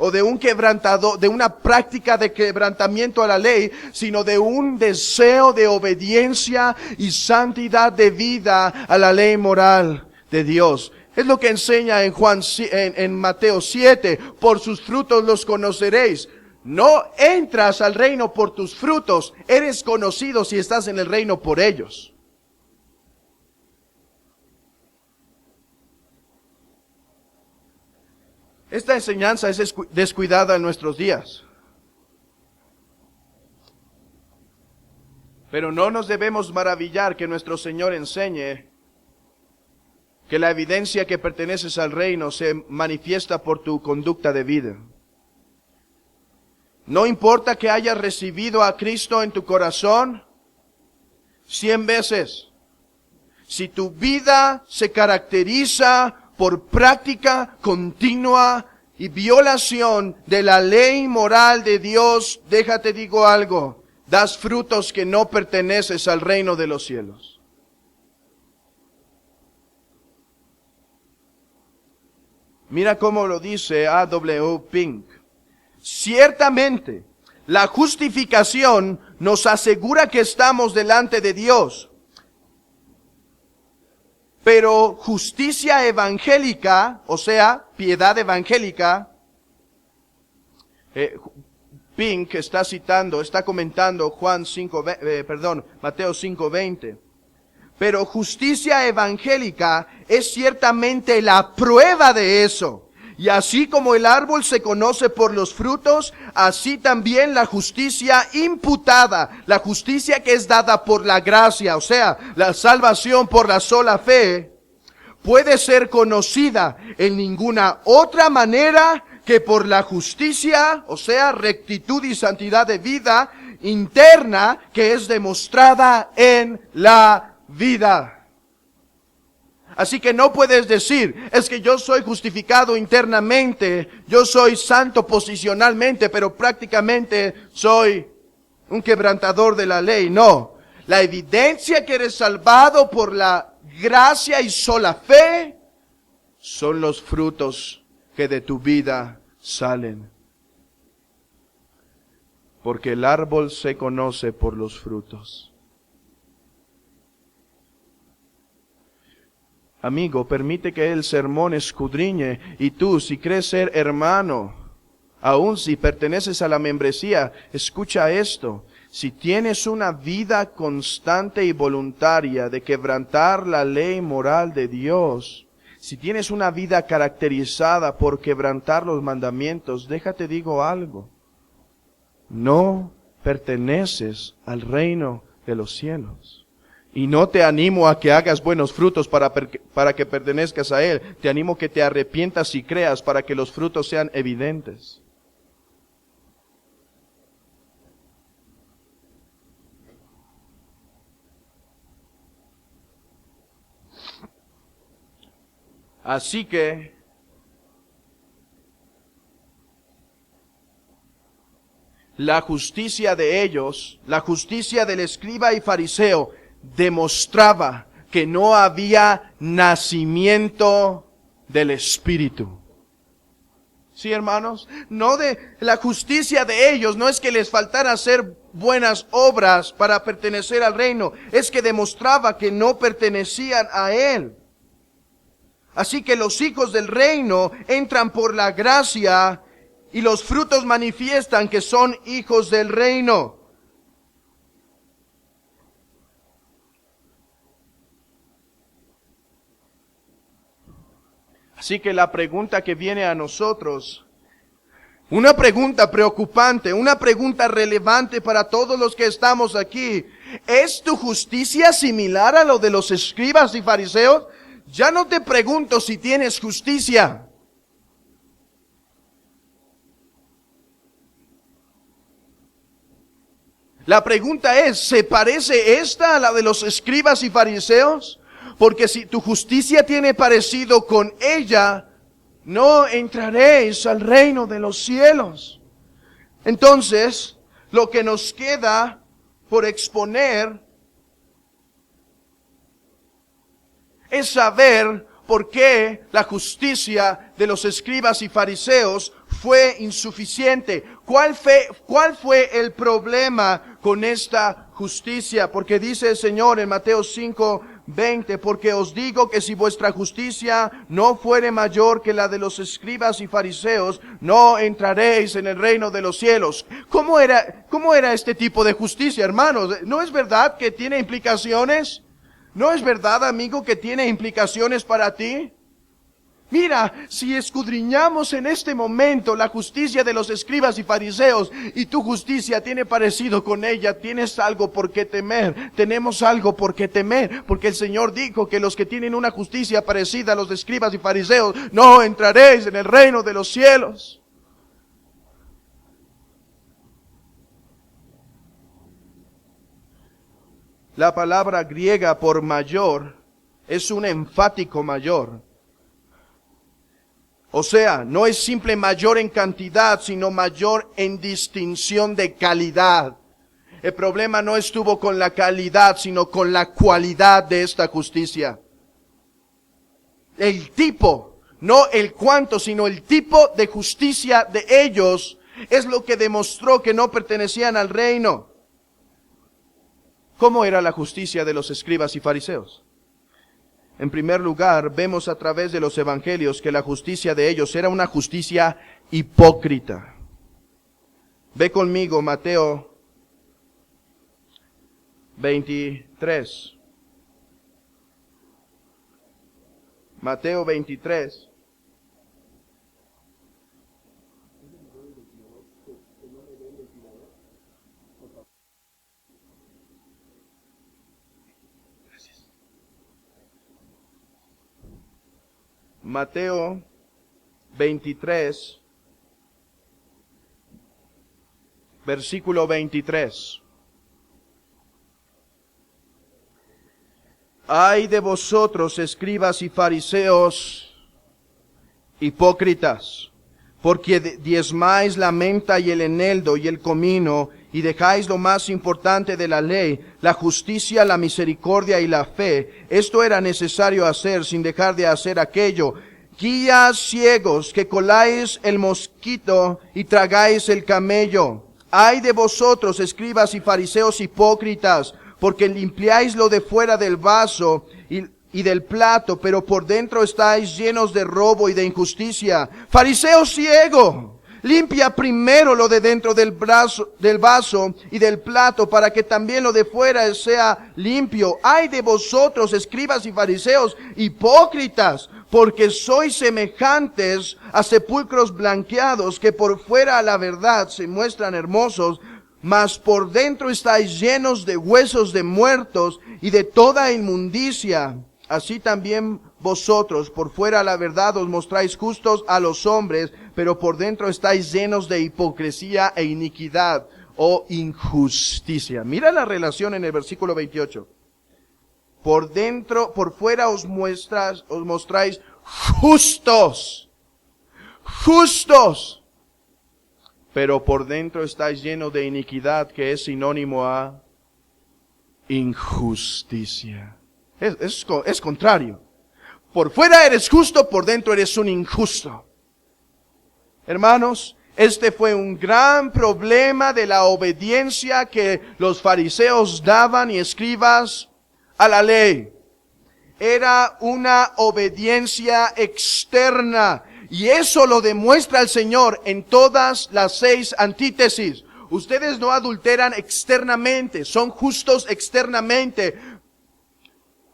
o de un quebrantador, de una práctica de quebrantamiento a la ley, sino de un deseo de obediencia y santidad de vida a la ley moral de Dios. Es lo que enseña en Mateo 7, por sus frutos los conoceréis. No entras al reino por tus frutos, eres conocido si estás en el reino por ellos. Esta enseñanza es descuidada en nuestros días. Pero no nos debemos maravillar que nuestro Señor enseñe que la evidencia que perteneces al reino se manifiesta por tu conducta de vida. No importa que hayas recibido a Cristo en tu corazón 100 veces. Si tu vida se caracteriza por práctica continua y violación de la ley moral de Dios, déjate digo algo, das frutos que no perteneces al reino de los cielos. Mira cómo lo dice A.W. Pink. Ciertamente, la justificación nos asegura que estamos delante de Dios. Pero justicia evangélica, o sea, piedad evangélica, Pink está comentando Mateo 5:20. Pero justicia evangélica es ciertamente la prueba de eso. Y así como el árbol se conoce por los frutos, así también la justicia imputada, la justicia que es dada por la gracia, o sea, la salvación por la sola fe, puede ser conocida en ninguna otra manera que por la justicia, o sea, rectitud y santidad de vida interna que es demostrada en la vida. Así que no puedes decir, es que yo soy justificado internamente, yo soy santo posicionalmente, pero prácticamente soy un quebrantador de la ley. No, la evidencia que eres salvado por la gracia y sola fe son los frutos que de tu vida salen. Porque el árbol se conoce por los frutos. Amigo, permite que el sermón escudriñe, y tú, si crees ser hermano, aun si perteneces a la membresía, escucha esto. Si tienes una vida constante y voluntaria de quebrantar la ley moral de Dios, si tienes una vida caracterizada por quebrantar los mandamientos, déjate digo algo. No perteneces al reino de los cielos. Y no te animo a que hagas buenos frutos para que pertenezcas a Él. Te animo que te arrepientas y creas para que los frutos sean evidentes. Así que la justicia de ellos, la justicia del escriba y fariseo, demostraba que no había nacimiento del Espíritu. Sí, hermanos, la justicia de ellos no es que les faltara hacer buenas obras para pertenecer al reino, es que demostraba que no pertenecían a Él. Así que los hijos del reino entran por la gracia y los frutos manifiestan que son hijos del reino. Así que la pregunta que viene a nosotros, una pregunta preocupante, una pregunta relevante para todos los que estamos aquí, ¿es tu justicia similar a lo de los escribas y fariseos? Ya no te pregunto si tienes justicia. La pregunta es, ¿se parece esta a la de los escribas y fariseos? Porque si tu justicia tiene parecido con ella, no entraréis al reino de los cielos. Entonces, lo que nos queda por exponer es saber por qué la justicia de los escribas y fariseos fue insuficiente. ¿Cuál fue el problema con esta justicia? Porque dice el Señor en Mateo 5:20, porque os digo que si vuestra justicia no fuere mayor que la de los escribas y fariseos, no entraréis en el reino de los cielos. ¿Cómo era este tipo de justicia, hermanos? ¿No es verdad que tiene implicaciones? ¿No es verdad, amigo, que tiene implicaciones para ti? Mira, si escudriñamos en este momento la justicia de los escribas y fariseos y tu justicia tiene parecido con ella, tienes algo por qué temer. Tenemos algo por qué temer, porque el Señor dijo que los que tienen una justicia parecida a los de escribas y fariseos, no entraréis en el reino de los cielos. La palabra griega por mayor es un enfático mayor. O sea, no es simple mayor en cantidad, sino mayor en distinción de calidad. El problema no estuvo con la calidad, sino con la cualidad de esta justicia. El tipo No el cuánto, sino el tipo de justicia de ellos es lo que demostró que no pertenecían al reino. ¿Cómo era la justicia de los escribas y fariseos? En primer lugar, vemos a través de los evangelios que la justicia de ellos era una justicia hipócrita. Ve conmigo Mateo 23. Mateo 23. Mateo 23, versículo 23. Ay de vosotros, escribas y fariseos, hipócritas, porque diezmáis la menta y el eneldo y el comino, y dejáis lo más importante de la ley, la justicia, la misericordia y la fe. Esto era necesario hacer sin dejar de hacer aquello. Guías ciegos, que coláis el mosquito y tragáis el camello. Ay de vosotros, escribas y fariseos hipócritas, porque limpiáis lo de fuera del vaso y del plato, pero por dentro estáis llenos de robo y de injusticia. Fariseo ciego, limpia primero lo de dentro del vaso y del plato, para que también lo de fuera sea limpio. Ay de vosotros, escribas y fariseos hipócritas, porque sois semejantes a sepulcros blanqueados, que por fuera a la verdad se muestran hermosos, mas por dentro estáis llenos de huesos de muertos y de toda inmundicia. Así también vosotros, por fuera a la verdad os mostráis justos a los hombres, pero por dentro estáis llenos de hipocresía e iniquidad o injusticia. Mira la relación en el versículo 28. Por dentro, por fuera os mostráis justos, pero por dentro estáis llenos de iniquidad, que es sinónimo a injusticia. Es contrario. Por fuera eres justo, por dentro eres un injusto. Hermanos, este fue un gran problema de la obediencia que los fariseos daban y escribas a la ley. Era una obediencia externa. Y eso lo demuestra el Señor en todas las 6 antítesis. Ustedes no adulteran externamente, son justos externamente,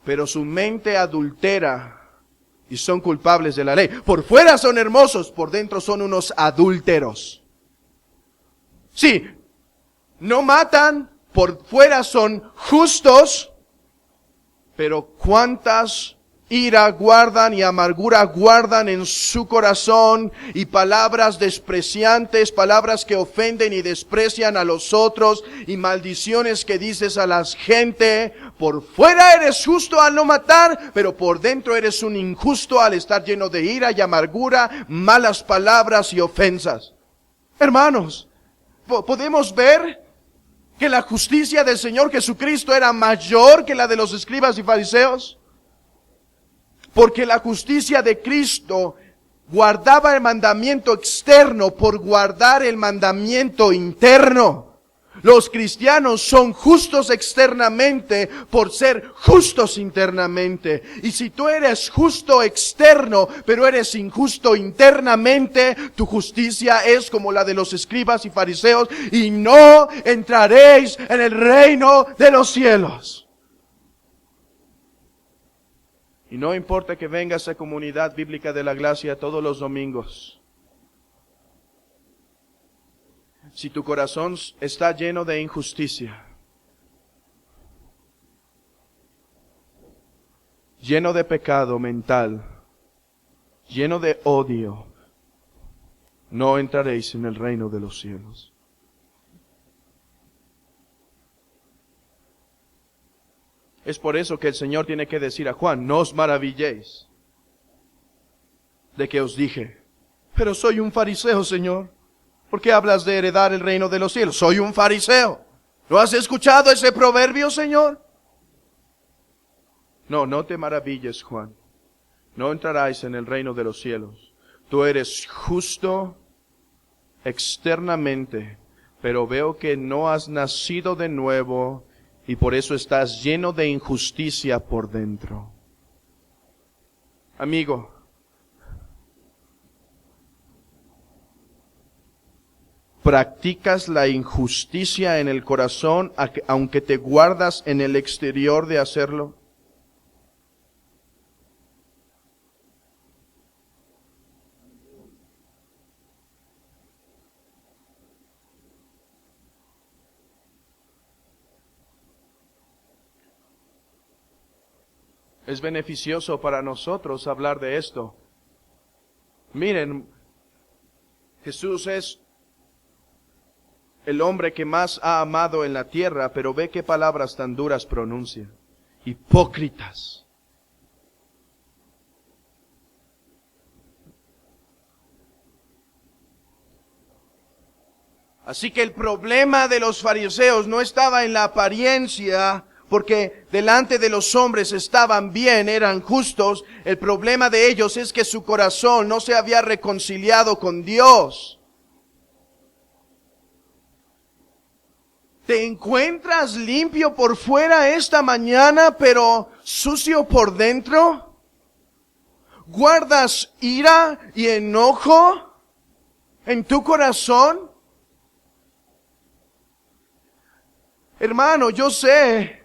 pero su mente adultera y son culpables de la ley. Por fuera son hermosos, por dentro son unos adúlteros. Sí, no matan, por fuera son justos, pero ¿cuántas ira guardan y amargura guardan en su corazón, y palabras despreciantes, palabras que ofenden y desprecian a los otros, y maldiciones que dices a la gente? Por fuera eres justo al no matar, pero por dentro eres un injusto al estar lleno de ira y amargura, malas palabras y ofensas. Hermanos, podemos ver que la justicia del Señor Jesucristo era mayor que la de los escribas y fariseos. Porque la justicia de Cristo guardaba el mandamiento externo por guardar el mandamiento interno. Los cristianos son justos externamente por ser justos internamente. Y si tú eres justo externo, pero eres injusto internamente, tu justicia es como la de los escribas y fariseos, y no entraréis en el reino de los cielos. Y no importa que vengas a Comunidad Bíblica de la Gracia todos los domingos. Si tu corazón está lleno de injusticia, lleno de pecado mental, lleno de odio, no entraréis en el reino de los cielos. Es por eso que el Señor tiene que decir a Juan: no os maravilléis de que os dije, pero soy un fariseo, Señor. ¿Por qué hablas de heredar el reino de los cielos? Soy un fariseo. ¿No has escuchado ese proverbio, Señor? No te maravilles, Juan. no entrarás en el reino de los cielos. Tú eres justo externamente, pero veo que no has nacido de nuevo y por eso estás lleno de injusticia por dentro. Amigo, practicas la injusticia en el corazón, aunque te guardas en el exterior de hacerlo. Es beneficioso para nosotros hablar de esto. Miren, Jesús es el hombre que más ha amado en la tierra, pero ve qué palabras tan duras pronuncia. Hipócritas. Así que el problema de los fariseos no estaba en la apariencia, porque delante de los hombres estaban bien, eran justos. El problema de ellos es que su corazón no se había reconciliado con Dios. ¿Te encuentras limpio por fuera esta mañana, pero sucio por dentro? ¿Guardas ira y enojo en tu corazón? Hermano, yo sé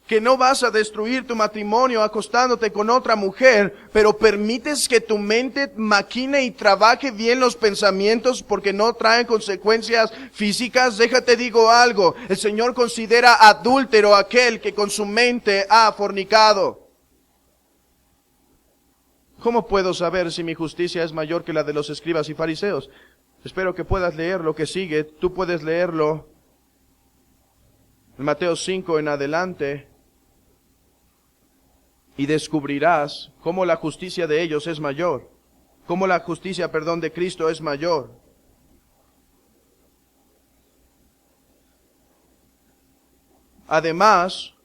que no vas a destruir tu matrimonio acostándote con otra mujer, pero permites que tu mente maquine y trabaje bien los pensamientos porque no traen consecuencias físicas. Déjate digo algo, el Señor considera adúltero aquel que con su mente ha fornicado. ¿Cómo puedo saber si mi justicia es mayor que la de los escribas y fariseos? Espero que puedas leer lo que sigue. Tú puedes leerlo en Mateo 5 en adelante. Y descubrirás cómo la justicia de ellos es mayor. Cómo la justicia, de Cristo es mayor. Además,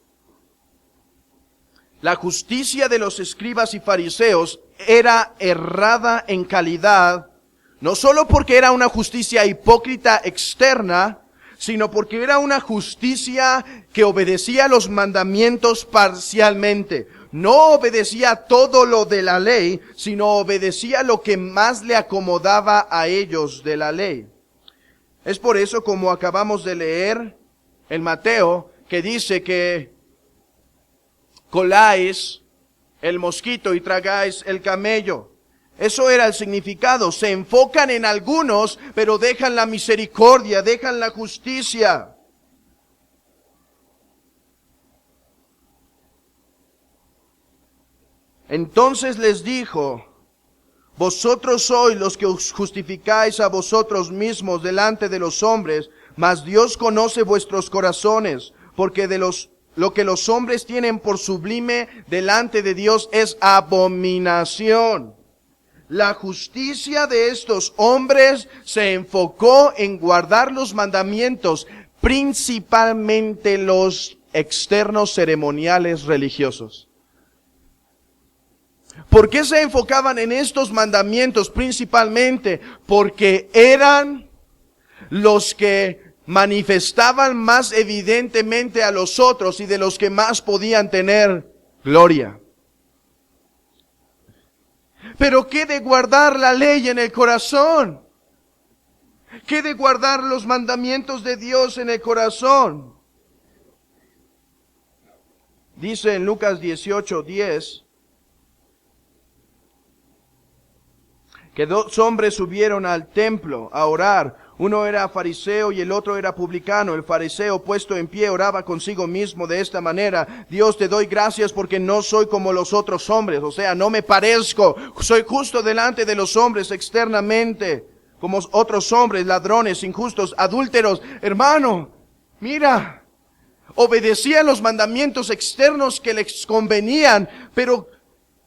la justicia de los escribas y fariseos era errada en calidad, no solo porque era una justicia hipócrita externa, sino porque era una justicia que obedecía los mandamientos parcialmente. No obedecía todo lo de la ley, sino obedecía lo que más le acomodaba a ellos de la ley. Es por eso, como acabamos de leer en Mateo, que dice que coláis el mosquito y tragáis el camello. Eso era el significado. Se enfocan en algunos, pero dejan la misericordia, dejan la justicia. Entonces les dijo: vosotros sois los que os justificáis a vosotros mismos delante de los hombres, mas Dios conoce vuestros corazones, porque lo que los hombres tienen por sublime delante de Dios es abominación. La justicia de estos hombres se enfocó en guardar los mandamientos, principalmente los externos ceremoniales religiosos. ¿Por qué se enfocaban en estos mandamientos principalmente? Porque eran los que manifestaban más evidentemente a los otros y de los que más podían tener gloria. Pero ¿qué de guardar la ley en el corazón? ¿Qué de guardar los mandamientos de Dios en el corazón? Dice en Lucas 18:10 que dos hombres subieron al templo a orar. Uno era fariseo y el otro era publicano. El fariseo, puesto en pie, oraba consigo mismo de esta manera: Dios, te doy gracias porque no soy como los otros hombres. O sea, no me parezco. Soy justo delante de los hombres externamente, como otros hombres, ladrones, injustos, adúlteros. Hermano, mira, obedecían los mandamientos externos que les convenían, pero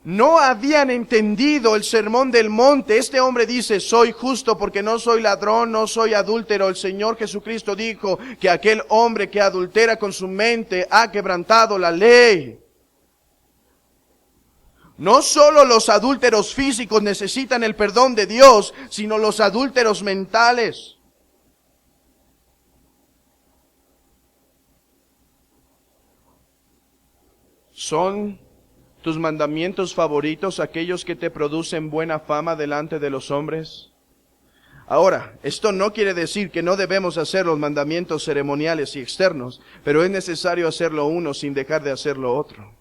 no habían entendido el sermón del monte. Este hombre dice: soy justo porque no soy ladrón, no soy adúltero. El Señor Jesucristo dijo que aquel hombre que adultera con su mente ha quebrantado la ley. No solo los adúlteros físicos necesitan el perdón de Dios, sino los adúlteros mentales. ¿Son tus mandamientos favoritos aquellos que te producen buena fama delante de los hombres? Ahora, esto no quiere decir que no debemos hacer los mandamientos ceremoniales y externos, pero es necesario hacerlo uno sin dejar de hacer lo otro.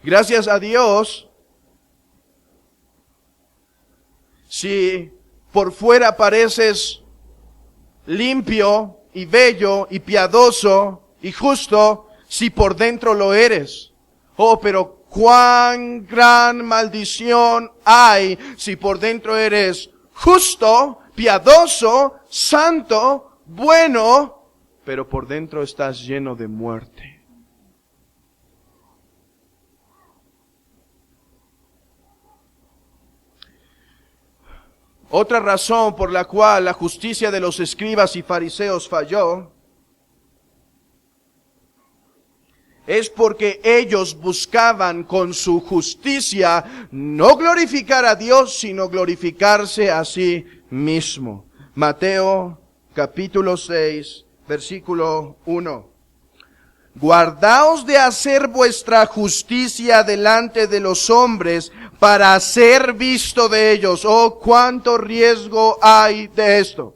Gracias a Dios, si por fuera pareces limpio y bello y piadoso y justo, si por dentro lo eres. Oh, pero cuán gran maldición hay si por dentro eres justo, piadoso, santo, bueno, pero por dentro estás lleno de muerte. Otra razón por la cual la justicia de los escribas y fariseos falló es porque ellos buscaban con su justicia no glorificar a Dios, sino glorificarse a sí mismo. Mateo capítulo 6, versículo 1. Guardaos de hacer vuestra justicia delante de los hombres para ser visto de ellos. Oh, cuánto riesgo hay de esto.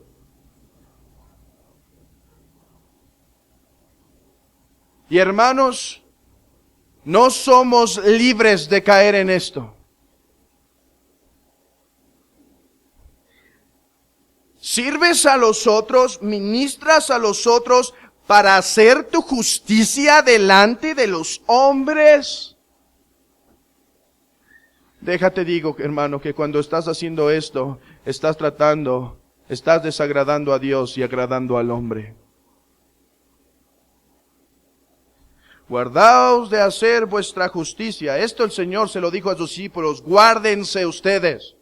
Y hermanos, no somos libres de caer en esto. Sirves a los otros, ministras a los otros para hacer tu justicia delante de los hombres. Déjate digo, hermano, que cuando estás haciendo esto, estás desagradando a Dios y agradando al hombre. Guardaos de hacer vuestra justicia. Esto el Señor se lo dijo a sus discípulos. Guárdense ustedes.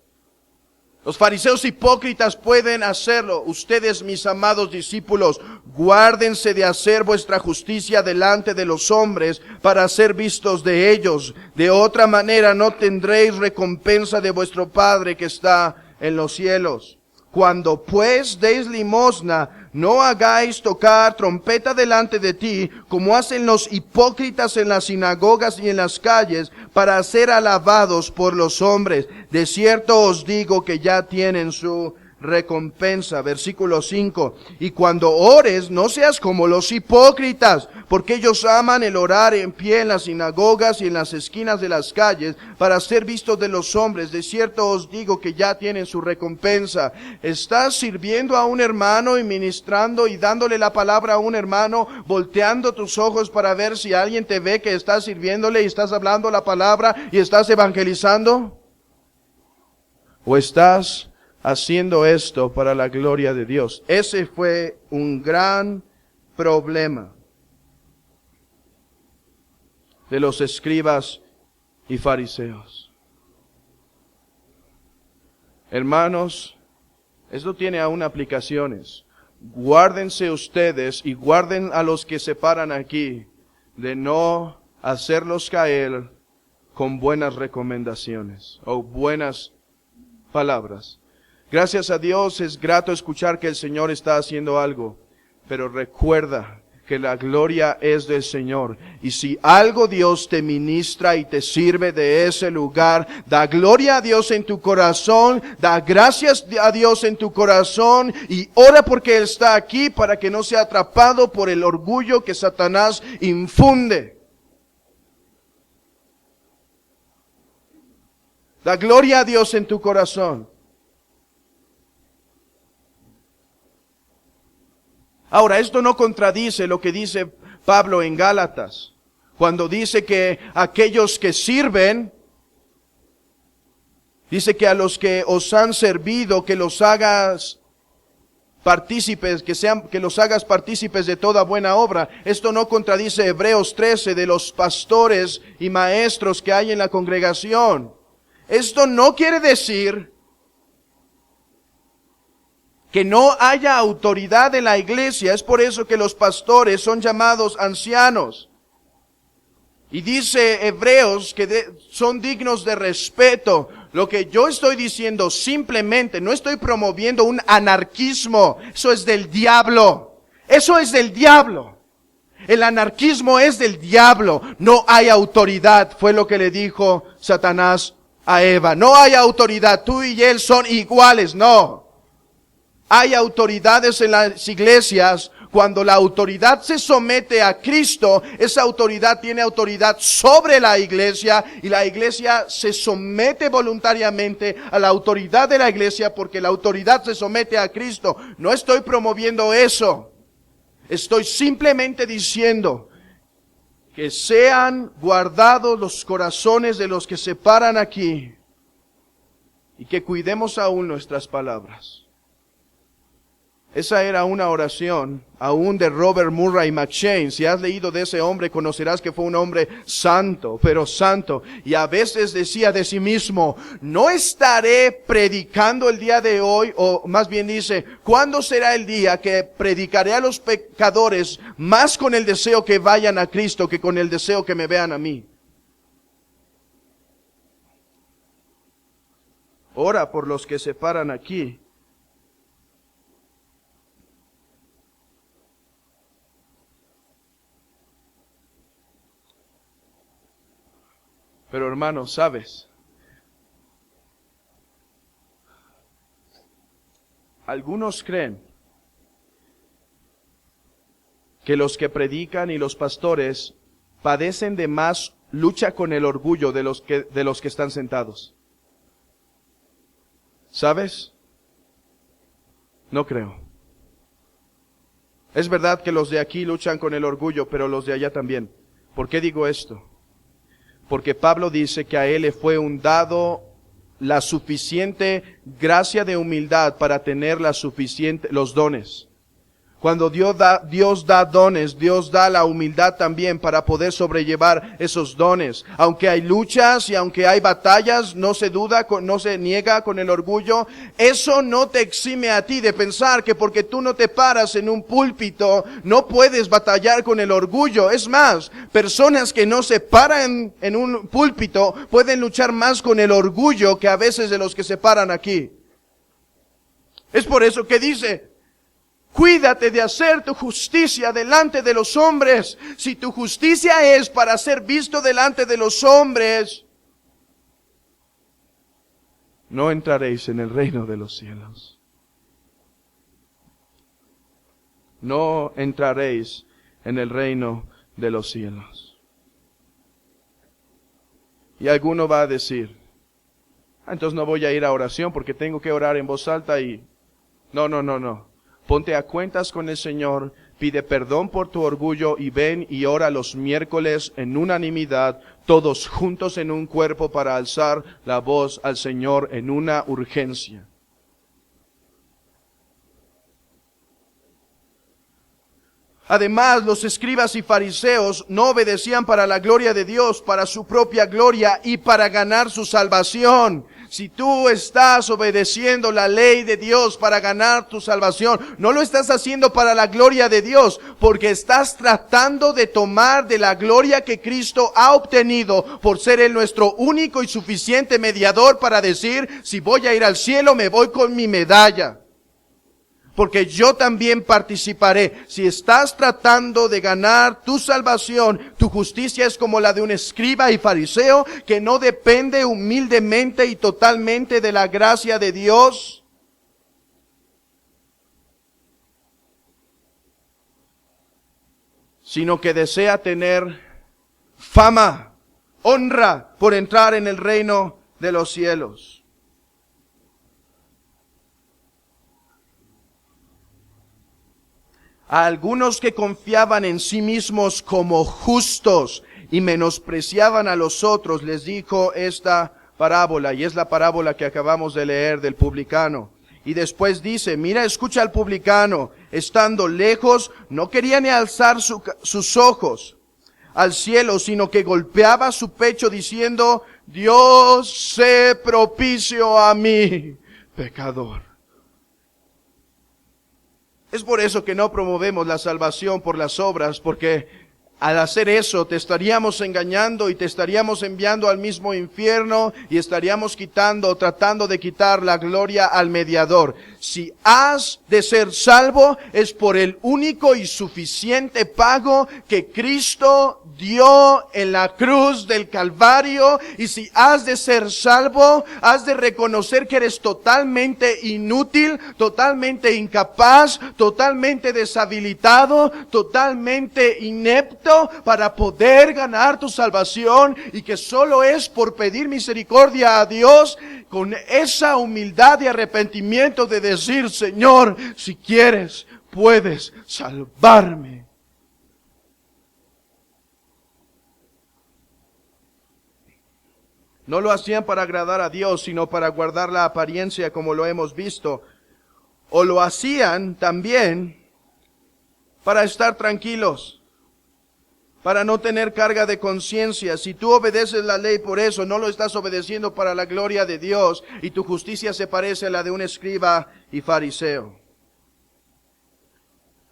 Los fariseos hipócritas pueden hacerlo. Ustedes, mis amados discípulos, guárdense de hacer vuestra justicia delante de los hombres para ser vistos de ellos. De otra manera no tendréis recompensa de vuestro Padre que está en los cielos. Cuando pues deis limosna, no hagáis tocar trompeta delante de ti, como hacen los hipócritas en las sinagogas y en las calles, para ser alabados por los hombres. De cierto os digo que ya tienen su recompensa. Versículo 5. Y cuando ores, no seas como los hipócritas, porque ellos aman el orar en pie en las sinagogas y en las esquinas de las calles, para ser vistos de los hombres. De cierto os digo que ya tienen su recompensa. ¿Estás sirviendo a un hermano y ministrando y dándole la palabra a un hermano, volteando tus ojos para ver si alguien te ve que estás sirviéndole y estás hablando la palabra y estás evangelizando? ¿O estás haciendo esto para la gloria de Dios? Ese fue un gran problema de los escribas y fariseos. Hermanos, esto tiene aún aplicaciones. Guárdense ustedes y guarden a los que se paran aquí de no hacerlos caer con buenas recomendaciones o buenas palabras. Gracias a Dios es grato escuchar que el Señor está haciendo algo, pero recuerda que la gloria es del Señor. Y si algo Dios te ministra y te sirve de ese lugar, da gloria a Dios en tu corazón, da gracias a Dios en tu corazón y ora porque Él está aquí para que no sea atrapado por el orgullo que Satanás infunde. Da gloria a Dios en tu corazón. Ahora, esto no contradice lo que dice Pablo en Gálatas, cuando dice que aquellos que sirven, dice que a los que os han servido, que los hagas partícipes, que los hagas partícipes de toda buena obra. Esto no contradice Hebreos 13 de los pastores y maestros que hay en la congregación. Esto no quiere decir que no haya autoridad en la iglesia. Es por eso que los pastores son llamados ancianos. Y dice Hebreos que son dignos de respeto. Lo que yo estoy diciendo simplemente, no estoy promoviendo un anarquismo. Eso es del diablo. Eso es del diablo. El anarquismo es del diablo. No hay autoridad, fue lo que le dijo Satanás a Eva. No hay autoridad, tú y él son iguales, no. Hay autoridades en las iglesias. Cuando la autoridad se somete a Cristo, esa autoridad tiene autoridad sobre la iglesia y la iglesia se somete voluntariamente a la autoridad de la iglesia porque la autoridad se somete a Cristo. No estoy promoviendo eso. Estoy simplemente diciendo que sean guardados los corazones de los que se paran aquí y que cuidemos aún nuestras palabras. Esa era una oración aún de Robert Murray McCheyne. Si has leído de ese hombre, conocerás que fue un hombre santo, pero santo. Y a veces decía de sí mismo, no estaré predicando el día de hoy, o más bien dice, ¿cuándo será el día que predicaré a los pecadores más con el deseo que vayan a Cristo que con el deseo que me vean a mí? Ora por los que se paran aquí. Pero hermanos, ¿sabes? Algunos creen que los que predican y los pastores padecen de más lucha con el orgullo de los que están sentados. ¿Sabes? No creo. Es verdad que los de aquí luchan con el orgullo, pero los de allá también. ¿Por qué digo esto? Porque Pablo dice que a él le fue dado la suficiente gracia de humildad para tener los dones. Cuando Dios da dones, Dios da la humildad también para poder sobrellevar esos dones. Aunque hay luchas y aunque hay batallas, no se duda, no se niega con el orgullo. Eso no te exime a ti de pensar que porque tú no te paras en un púlpito, no puedes batallar con el orgullo. Es más, personas que no se paran en un púlpito pueden luchar más con el orgullo que a veces de los que se paran aquí. Es por eso que dice, cuídate de hacer tu justicia delante de los hombres. Si tu justicia es para ser visto delante de los hombres, no entraréis en el reino de los cielos. No entraréis en el reino de los cielos. Y alguno va a decir, entonces no voy a ir a oración porque tengo que orar en voz alta y... No. Ponte a cuentas con el Señor, pide perdón por tu orgullo y ven y ora los miércoles en unanimidad, todos juntos en un cuerpo para alzar la voz al Señor en una urgencia. Además, los escribas y fariseos no obedecían para la gloria de Dios, para su propia gloria y para ganar su salvación. Si tú estás obedeciendo la ley de Dios para ganar tu salvación, no lo estás haciendo para la gloria de Dios, porque estás tratando de tomar de la gloria que Cristo ha obtenido por ser Él nuestro único y suficiente mediador para decir, si voy a ir al cielo, me voy con mi medalla. Porque yo también participaré. Si estás tratando de ganar tu salvación, tu justicia es como la de un escriba y fariseo que no depende humildemente y totalmente de la gracia de Dios. Sino que desea tener fama, honra por entrar en el reino de los cielos. A algunos que confiaban en sí mismos como justos y menospreciaban a los otros, les dijo esta parábola, y es la parábola que acabamos de leer del publicano. Y después dice, mira, escucha al publicano, estando lejos, no quería ni alzar sus ojos al cielo, sino que golpeaba su pecho diciendo, Dios, sé propicio a mí, pecador. Es por eso que no promovemos la salvación por las obras, porque Al hacer eso, te estaríamos engañando y te estaríamos enviando al mismo infierno y estaríamos tratando de quitar la gloria al mediador. Si has de ser salvo, es por el único y suficiente pago que Cristo dio en la cruz del Calvario. Y si has de ser salvo, has de reconocer que eres totalmente inútil, totalmente incapaz, totalmente deshabilitado, totalmente inepto para poder ganar tu salvación, y que solo es por pedir misericordia a Dios con esa humildad y arrepentimiento de decir: Señor, si quieres, puedes salvarme. No lo hacían para agradar a Dios, sino para guardar la apariencia, como lo hemos visto. O lo hacían también para estar tranquilos, para no tener carga de conciencia. Si tú obedeces la ley por eso, no lo estás obedeciendo para la gloria de Dios, y tu justicia se parece a la de un escriba y fariseo.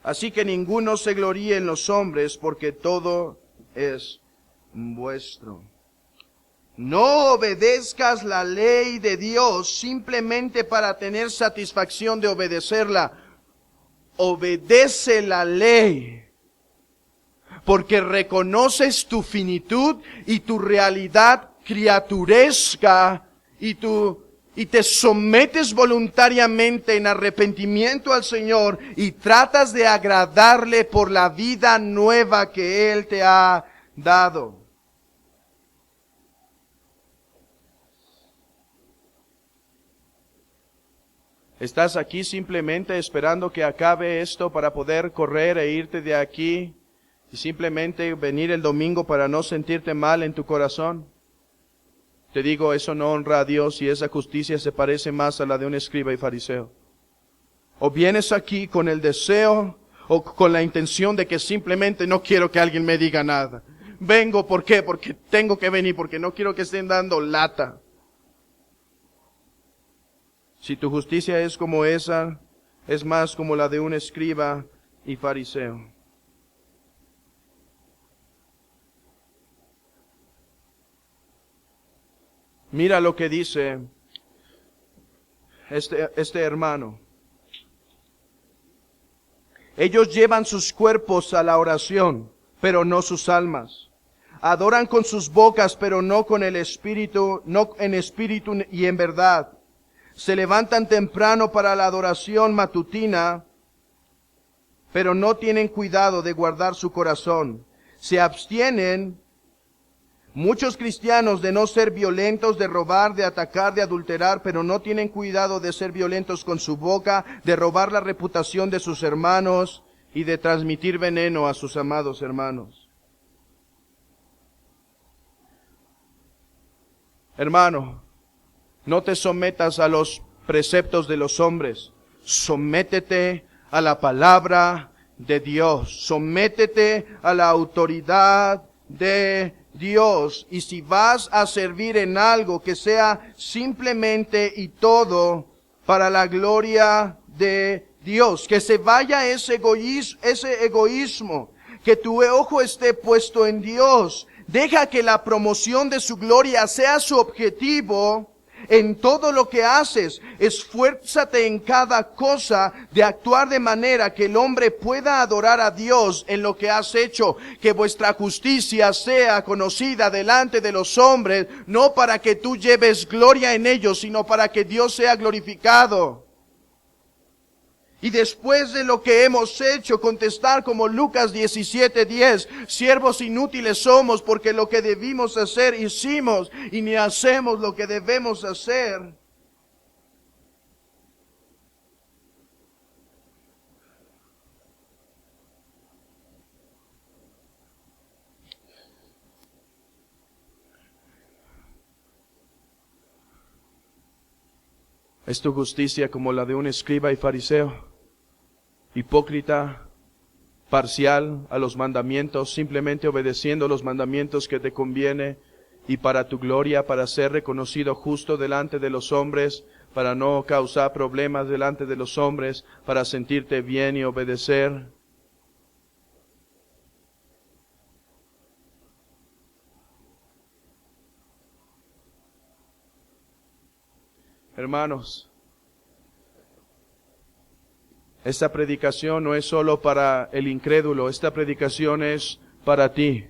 Así que ninguno se gloríe en los hombres, porque todo es vuestro. No obedezcas la ley de Dios simplemente para tener satisfacción de obedecerla. Obedece la ley porque reconoces tu finitud y tu realidad criaturesca, y te sometes voluntariamente en arrepentimiento al Señor y tratas de agradarle por la vida nueva que Él te ha dado. ¿Estás aquí simplemente esperando que acabe esto para poder correr e irte de aquí y simplemente venir el domingo para no sentirte mal en tu corazón? Te digo, eso no honra a Dios, y esa justicia se parece más a la de un escriba y fariseo. O vienes aquí con el deseo o con la intención de que simplemente no quiero que alguien me diga nada. Vengo, ¿por qué? Porque tengo que venir, porque no quiero que estén dando lata. Si tu justicia es como esa, es más como la de un escriba y fariseo. Mira lo que dice este hermano. Ellos llevan sus cuerpos a la oración, pero no sus almas. Adoran con sus bocas, pero no con el espíritu, no en espíritu y en verdad. Se levantan temprano para la adoración matutina, pero no tienen cuidado de guardar su corazón. Se abstienen muchos cristianos de no ser violentos, de robar, de atacar, de adulterar, pero no tienen cuidado de ser violentos con su boca, de robar la reputación de sus hermanos y de transmitir veneno a sus amados hermanos. Hermano, no te sometas a los preceptos de los hombres. Sométete a la palabra de Dios. Sométete a la autoridad de Dios. Y si vas a servir en algo, que sea simplemente y todo para la gloria de Dios. Que se vaya ese egoísmo. Que tu ojo esté puesto en Dios. Deja que la promoción de su gloria sea su objetivo en todo lo que haces. Esfuérzate en cada cosa de actuar de manera que el hombre pueda adorar a Dios en lo que has hecho. Que vuestra justicia sea conocida delante de los hombres, no para que tú lleves gloria en ellos, sino para que Dios sea glorificado. Y después de lo que hemos hecho, contestar como Lucas 17:10, siervos inútiles somos, porque lo que debimos hacer hicimos, y ni hacemos lo que debemos hacer. ¿Es tu justicia como la de un escriba y fariseo? Hipócrita, parcial a los mandamientos, simplemente obedeciendo los mandamientos que te conviene y para tu gloria, para ser reconocido justo delante de los hombres, para no causar problemas delante de los hombres, para sentirte bien y obedecer. Hermanos, esta predicación no es solo para el incrédulo, esta predicación es para ti,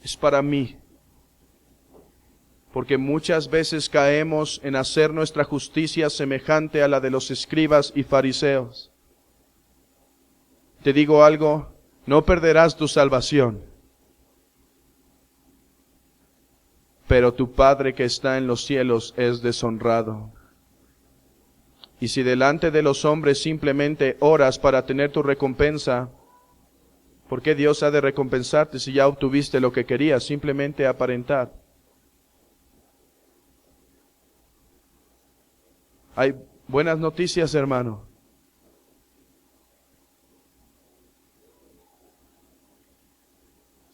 es para mí. Porque muchas veces caemos en hacer nuestra justicia semejante a la de los escribas y fariseos. Te digo algo, no perderás tu salvación, pero tu Padre que está en los cielos es deshonrado. Y si delante de los hombres simplemente oras para tener tu recompensa, ¿por qué Dios ha de recompensarte si ya obtuviste lo que querías? Simplemente aparentar. Hay buenas noticias, hermano.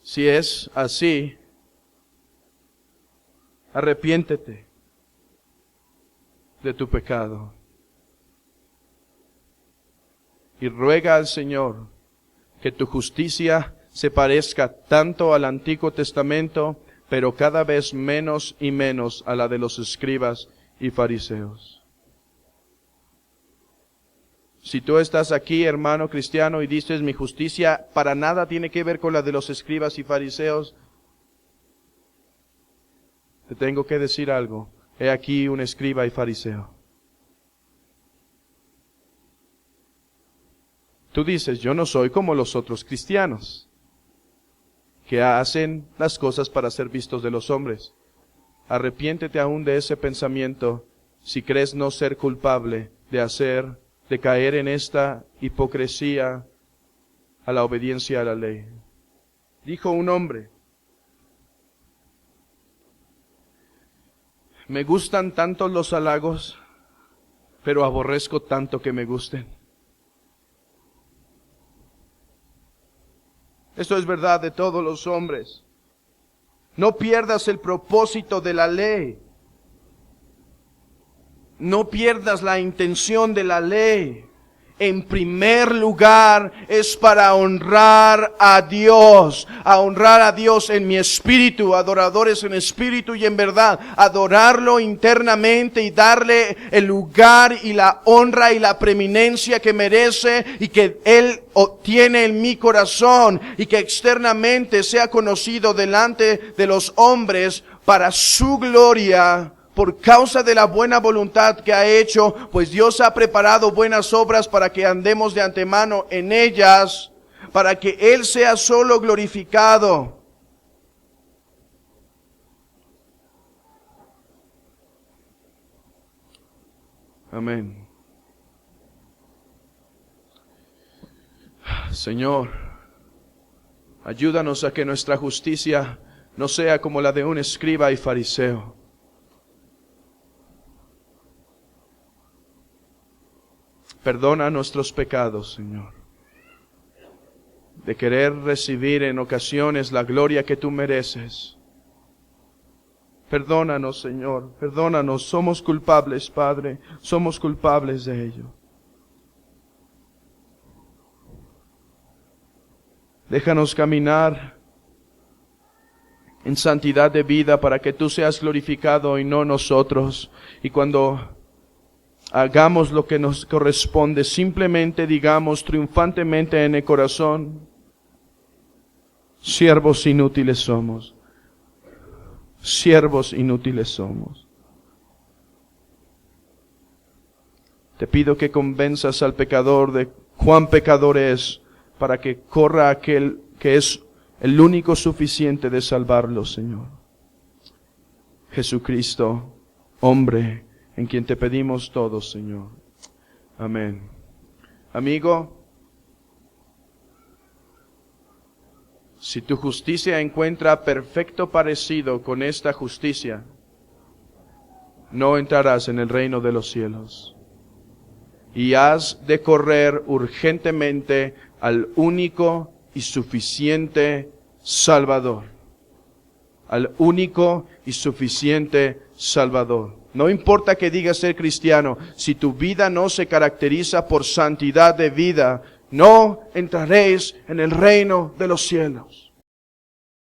Si es así, arrepiéntete de tu pecado y ruega al Señor que tu justicia se parezca tanto al Antiguo Testamento, pero cada vez menos y menos a la de los escribas y fariseos. Si tú estás aquí, hermano cristiano, y dices mi justicia para nada tiene que ver con la de los escribas y fariseos, te tengo que decir algo. He aquí un escriba y fariseo. Tú dices, yo no soy como los otros cristianos, que hacen las cosas para ser vistos de los hombres. Arrepiéntete aún de ese pensamiento si crees no ser culpable de caer en esta hipocresía a la obediencia a la ley. Dijo un hombre, me gustan tanto los halagos, pero aborrezco tanto que me gusten. Esto es verdad de todos los hombres. No pierdas el propósito de la ley. No pierdas la intención de la ley. En primer lugar es para honrar a Dios en mi espíritu, adoradores en espíritu y en verdad, adorarlo internamente y darle el lugar y la honra y la preeminencia que merece y que Él tiene en mi corazón, y que externamente sea conocido delante de los hombres para su gloria. Por causa de la buena voluntad que ha hecho, pues Dios ha preparado buenas obras para que andemos de antemano en ellas, para que Él sea solo glorificado. Amén. Señor, ayúdanos a que nuestra justicia no sea como la de un escriba y fariseo. Perdona nuestros pecados, Señor, de querer recibir en ocasiones la gloria que tú mereces. Perdónanos, Señor, perdónanos, somos culpables, Padre, somos culpables de ello. Déjanos caminar en santidad de vida para que tú seas glorificado y no nosotros. Y cuando hagamos lo que nos corresponde, simplemente digamos triunfantemente en el corazón, siervos inútiles somos, siervos inútiles somos. Te pido que convenzas al pecador de cuán pecador es, para que corra aquel que es el único suficiente de salvarlo, Señor. Jesucristo, hombre, en quien te pedimos todo, Señor. Amén. Amigo, si tu justicia encuentra perfecto parecido con esta justicia, no entrarás en el reino de los cielos. Y has de correr urgentemente al único y suficiente Salvador. Al único y suficiente Salvador. No importa que digas ser cristiano, si tu vida no se caracteriza por santidad de vida, no entraréis en el reino de los cielos.